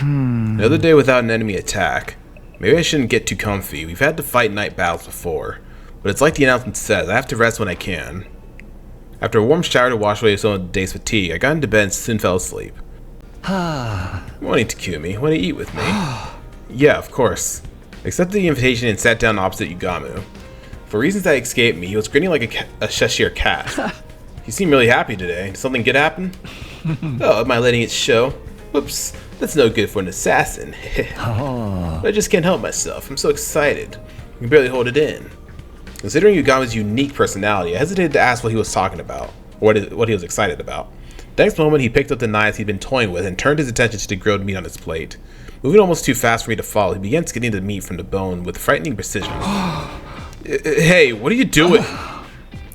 Another day without an enemy attack. Maybe I shouldn't get too comfy. We've had to fight night battles before. But it's like the announcement says, I have to rest when I can. After a warm shower to wash away some of the day's fatigue, I got into bed and soon fell asleep. Morning, Takumi. Want to eat with me? Yeah, of course. I accepted the invitation and sat down opposite Yugamu. For reasons that escaped me, he was grinning like a Cheshire cat. He seemed really happy today. Did something good happen? Oh, am I letting it show? Whoops, that's no good for an assassin. But I just can't help myself. I'm so excited. I can barely hold it in. Considering Yugamu's unique personality, I hesitated to ask what he was talking about, or what he was excited about. The next moment, he picked up the knives he'd been toying with and turned his attention to the grilled meat on his plate. Moving almost too fast for me to follow, he began skinning the meat from the bone with frightening precision. Hey, what are you doing?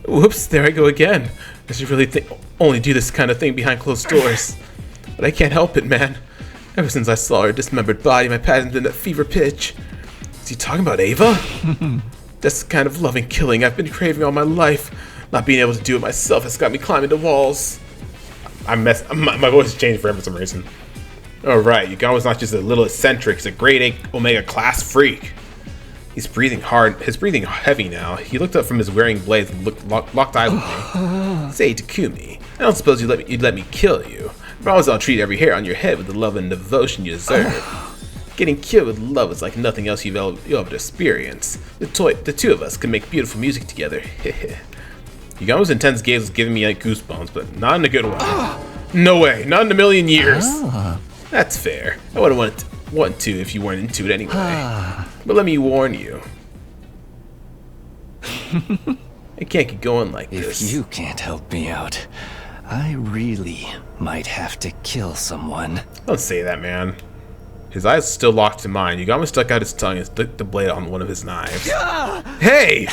Whoops, there I go again. I should really only do this kind of thing behind closed doors. But I can't help it, man. Ever since I saw her dismembered body, my passion's been at fever pitch. Is he talking about Ava? That's the kind of loving killing I've been craving all my life. Not being able to do it myself has got me climbing the walls. My voice changed for him for some reason. Oh right, Yugamu's not just a little eccentric, he's a grade A Omega class freak. He's breathing hard. His breathing heavy now. He looked up from his wearing blades and locked eyes with me. Say, Takumi, I don't suppose you'd let me kill you. I promise I'll treat every hair on your head with the love and devotion you deserve. Getting killed with love is like nothing else you'll ever experience. The two of us can make beautiful music together. Yugama's intense gaze was giving me like goosebumps, but not in a good way. No way, not in a million years. That's fair. I wouldn't want to if you weren't into it anyway. But let me warn you. I can't keep going like this. If you can't help me out, I really might have to kill someone. Don't say that, man. His eyes still locked to mine. Yugama stuck out his tongue and stuck the blade on one of his knives. Hey!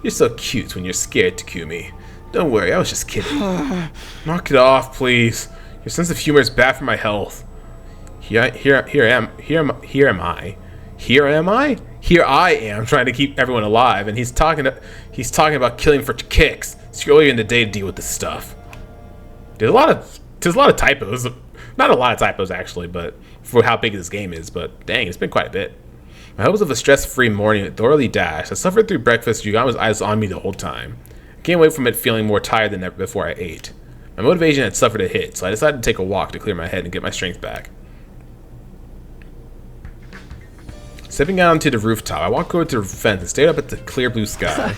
You're so cute when you're scared, Takumi. Don't worry, I was just kidding. Knock it off, please. Your sense of humor is bad for my health. Here I am trying to keep everyone alive, and he's talking about killing for kicks. It's earlier in the day to deal with this stuff. There's a lot of typos. Not a lot of typos actually, but for how big this game is. But dang, it's been quite a bit. My hopes of a stress-free morning thoroughly dashed. I suffered through breakfast. Yugama's eyes on me the whole time. I came away from it feeling more tired than ever before I ate. My motivation had suffered a hit, so I decided to take a walk to clear my head and get my strength back. Stepping out onto the rooftop, I walked over to the fence and stared up at the clear blue sky.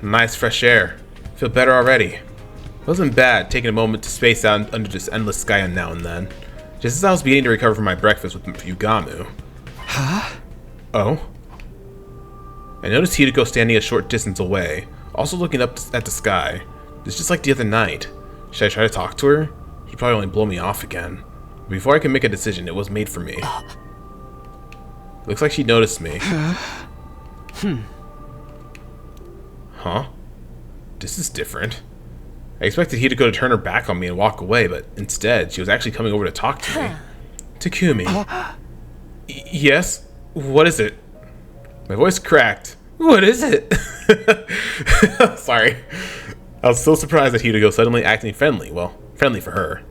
Nice fresh air. Feel better already. It wasn't bad taking a moment to space out under this endless sky now and then. Just as I was beginning to recover from my breakfast with Yugamu. Huh? Oh? I noticed Hideko standing a short distance away, also looking up at the sky. It's just like the other night. Should I try to talk to her? She'd probably only blow me off again. But before I could make a decision, it was made for me. Looks like she noticed me. Huh? This is different. I expected Hideko to turn her back on me and walk away, but instead, she was actually coming over to talk to me. Takumi. Yes? What is it? My voice cracked. What is it? Sorry. I was so surprised at Hideko suddenly acting friendly. Well, friendly for her.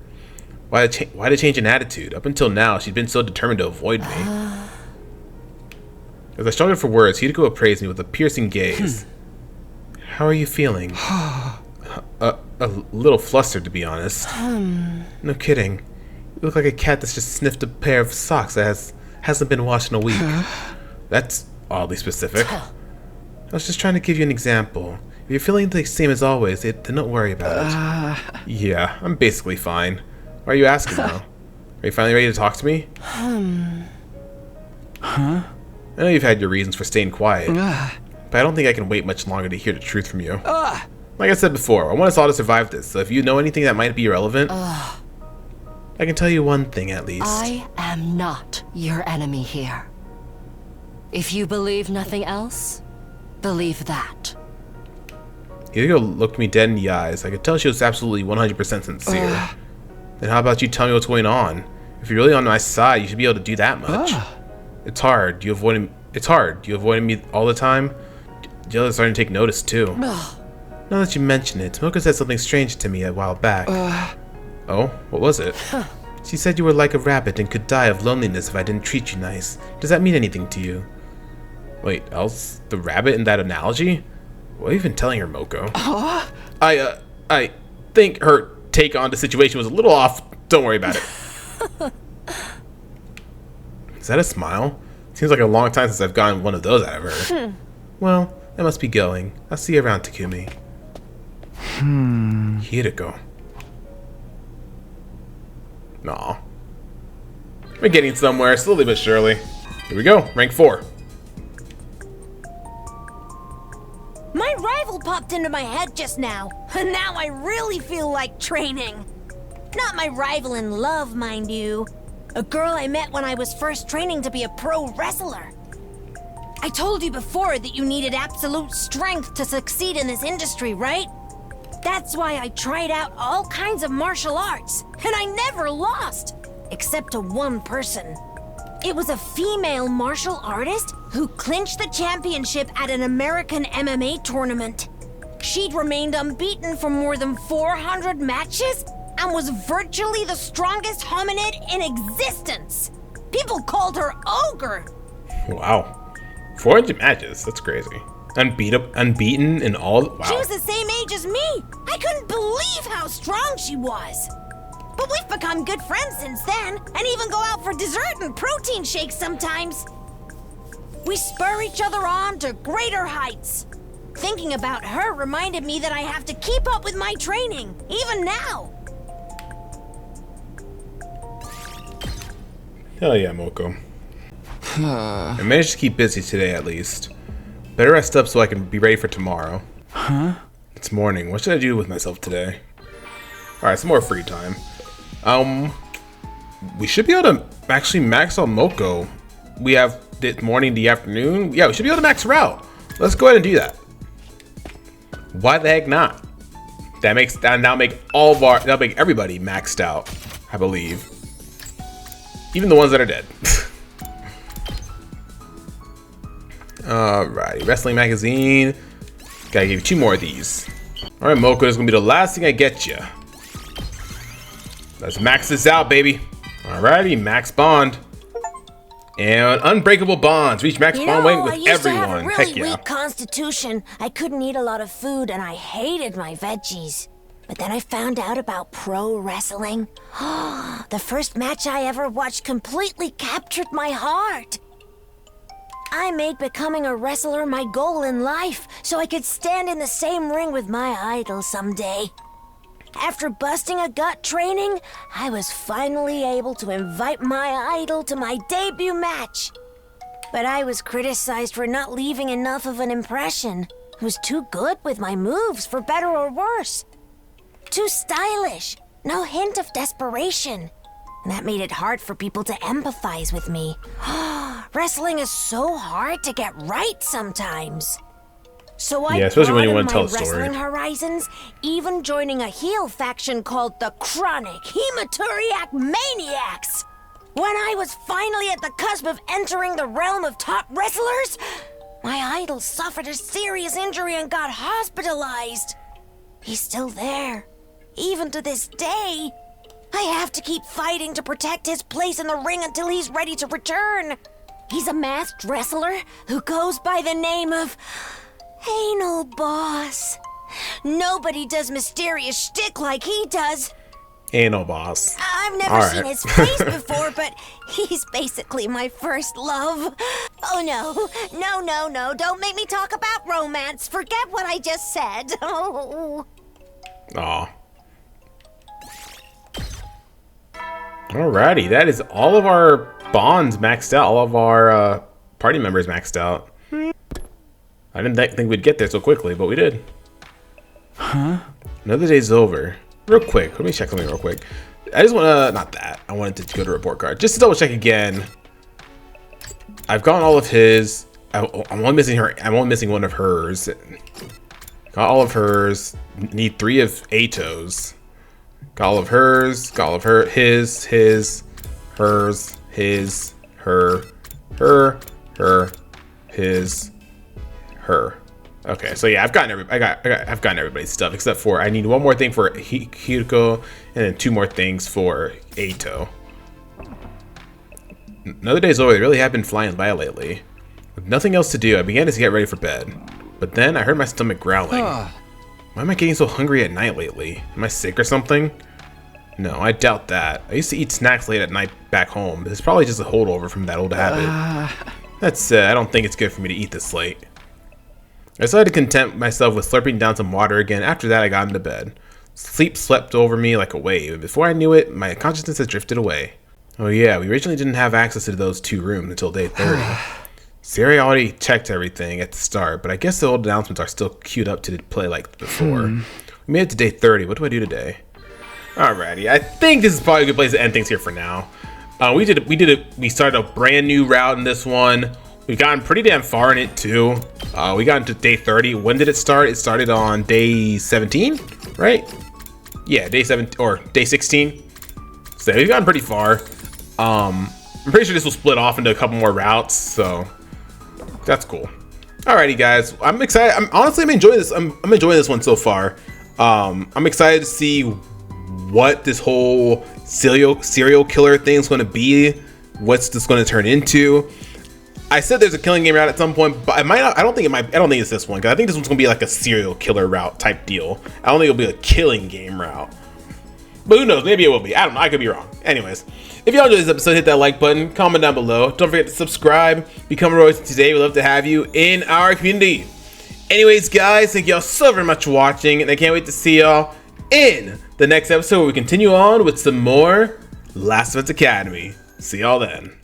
Why the change in attitude? Up until now, she'd been so determined to avoid me. As I struggled for words, Hideko appraised me with a piercing gaze. How are you feeling? A little flustered, to be honest. No kidding. You look like a cat that's just sniffed a pair of socks that hasn't been washed in a week. That's oddly specific. I was just trying to give you an example. If you're feeling the same as always, then don't worry about it. Yeah, I'm basically fine. Why are you asking now? Are you finally ready to talk to me? Huh? I know you've had your reasons for staying quiet, but I don't think I can wait much longer to hear the truth from you. Like I said before, I want us all to survive this, so if you know anything that might be irrelevant, I can tell you one thing at least. I am not your enemy here. If you believe nothing else, believe that. Hideko looked me dead in the eyes. I could tell she was absolutely 100% sincere. Then how about you tell me what's going on? If you're really on my side, you should be able to do that much. It's hard. You avoiding me all the time? The others starting to take notice too. Now that you mention it, Tomoka said something strange to me a while back. Oh? What was it? She said you were like a rabbit and could die of loneliness if I didn't treat you nice. Does that mean anything to you? Wait, else the rabbit in that analogy? What are you even telling her, Moko? I think her take on the situation was a little off. Don't worry about it. Is that a smile? Seems like a long time since I've gotten one of those out of her. Well, I must be going. I'll see you around, Takumi. Hideko. Aw. We're getting somewhere, slowly but surely. Here we go, rank 4. My rival popped into my head just now, and now I really feel like training. Not my rival in love, mind you. A girl I met when I was first training to be a pro wrestler. I told you before that you needed absolute strength to succeed in this industry, right? That's why I tried out all kinds of martial arts, and I never lost, except to one person. It was a female martial artist who clinched the championship at an American MMA tournament. She'd remained unbeaten for more than 400 matches and was virtually the strongest hominid in existence. People called her Ogre. Wow. 400 matches. That's crazy. Unbeaten in all. Wow. She was the same age as me. I couldn't believe how strong she was. But we've become good friends since then, and even go out for dessert and protein shakes sometimes. We spur each other on to greater heights. Thinking about her reminded me that I have to keep up with my training, even now. Hell yeah, Moko. I managed to keep busy today at least. Better rest up so I can be ready for tomorrow. Huh? It's morning. What should I do with myself today? Alright, some more free time. We should be able to actually max out Moko. We have the morning, the afternoon. Yeah, we should be able to max her out. Let's go ahead and do that. Why the heck not? That'll make everybody maxed out, I believe. Even the ones that are dead. Alrighty, wrestling magazine. Gotta give you 2 more of these. Alright, Moko, this is gonna be the last thing I get you. Let's max this out, baby. Alrighty, max bond. And unbreakable bonds. Reach max bond weight with I used everyone. To have a really Heck yeah. weak constitution. I couldn't eat a lot of food, and I hated my veggies. But then I found out about pro wrestling. The first match I ever watched completely captured my heart. I made becoming a wrestler my goal in life, so I could stand in the same ring with my idol someday. After busting a gut training, I was finally able to invite my idol to my debut match. But I was criticized for not leaving enough of an impression. I was too good with my moves, for better or worse. Too stylish, no hint of desperation. And that made it hard for people to empathize with me. Wrestling is so hard to get right sometimes. So I especially when you want broadened to tell my a story. wrestling horizons, even joining a heel faction called the Chronic Hematuriac Maniacs. When I was finally at the cusp of entering the realm of top wrestlers, my idol suffered a serious injury and got hospitalized. He's still there, even to this day. I have to keep fighting to protect his place in the ring until he's ready to return. He's a masked wrestler who goes by the name of Anal Boss. Nobody does mysterious shtick like he does. Anal Boss. I've never seen his face before, but he's basically my first love. Oh no, don't make me talk about romance. Forget what I just said. Oh. Aw. Alrighty, that is all of our bonds maxed out. All of our party members maxed out. I didn't think we'd get there so quickly, but we did. Huh? Another day's over. Real quick, let me check something real quick. I just want to, not that. I wanted to go to report card. Just to double check again. I've gotten all of his. I'm only missing her. I'm only missing one of hers. Got all of hers. Need 3 of Ato's. Got all of hers. Got all of her. His. Hers. His. Her. His. Her. Okay, so yeah, I've gotten everybody's stuff except for I need 1 more thing for Hiriko and then 2 more things for Ato. Another day's over. They really have been flying by lately. With nothing else to do, I began to get ready for bed. But then I heard my stomach growling. Why am I getting so hungry at night lately? Am I sick or something? No, I doubt that. I used to eat snacks late at night back home. It's probably just a holdover from that old habit. That said, I don't think it's good for me to eat this late. I decided to content myself with slurping down some water again. After that, I got into bed. Sleep swept over me like a wave, and before I knew it, my consciousness had drifted away. Oh yeah, we originally didn't have access to those 2 rooms until day 30. Siri already checked everything at the start, but I guess the old announcements are still queued up to play like before. We made it to day 30. What do I do today? Alrighty, I think this is probably a good place to end things here for now. We started a brand new route in this one. We've gotten pretty damn far in it too. We got into day 30. When did it start? It started on day 17, right? Yeah, day 7 or day 16. So we've gotten pretty far. I'm pretty sure this will split off into a couple more routes, so that's cool. Alrighty, guys, I'm excited. I'm enjoying this. I'm enjoying this one so far. I'm excited to see what this whole serial killer thing is going to be. What's this going to turn into? I said there's a killing game route at some point, but I might not. I don't think it might. I don't think it's this one, because I think this one's gonna be like a serial killer route type deal. I don't think it'll be a killing game route. But who knows? Maybe it will be. I don't know. I could be wrong. Anyways, if y'all enjoyed this episode, hit that like button, comment down below. Don't forget to subscribe, become a Royalty today. We'd love to have you in our community. Anyways, guys, thank y'all so very much for watching, and I can't wait to see y'all in the next episode where we continue on with some more Last of Us Academy. See y'all then.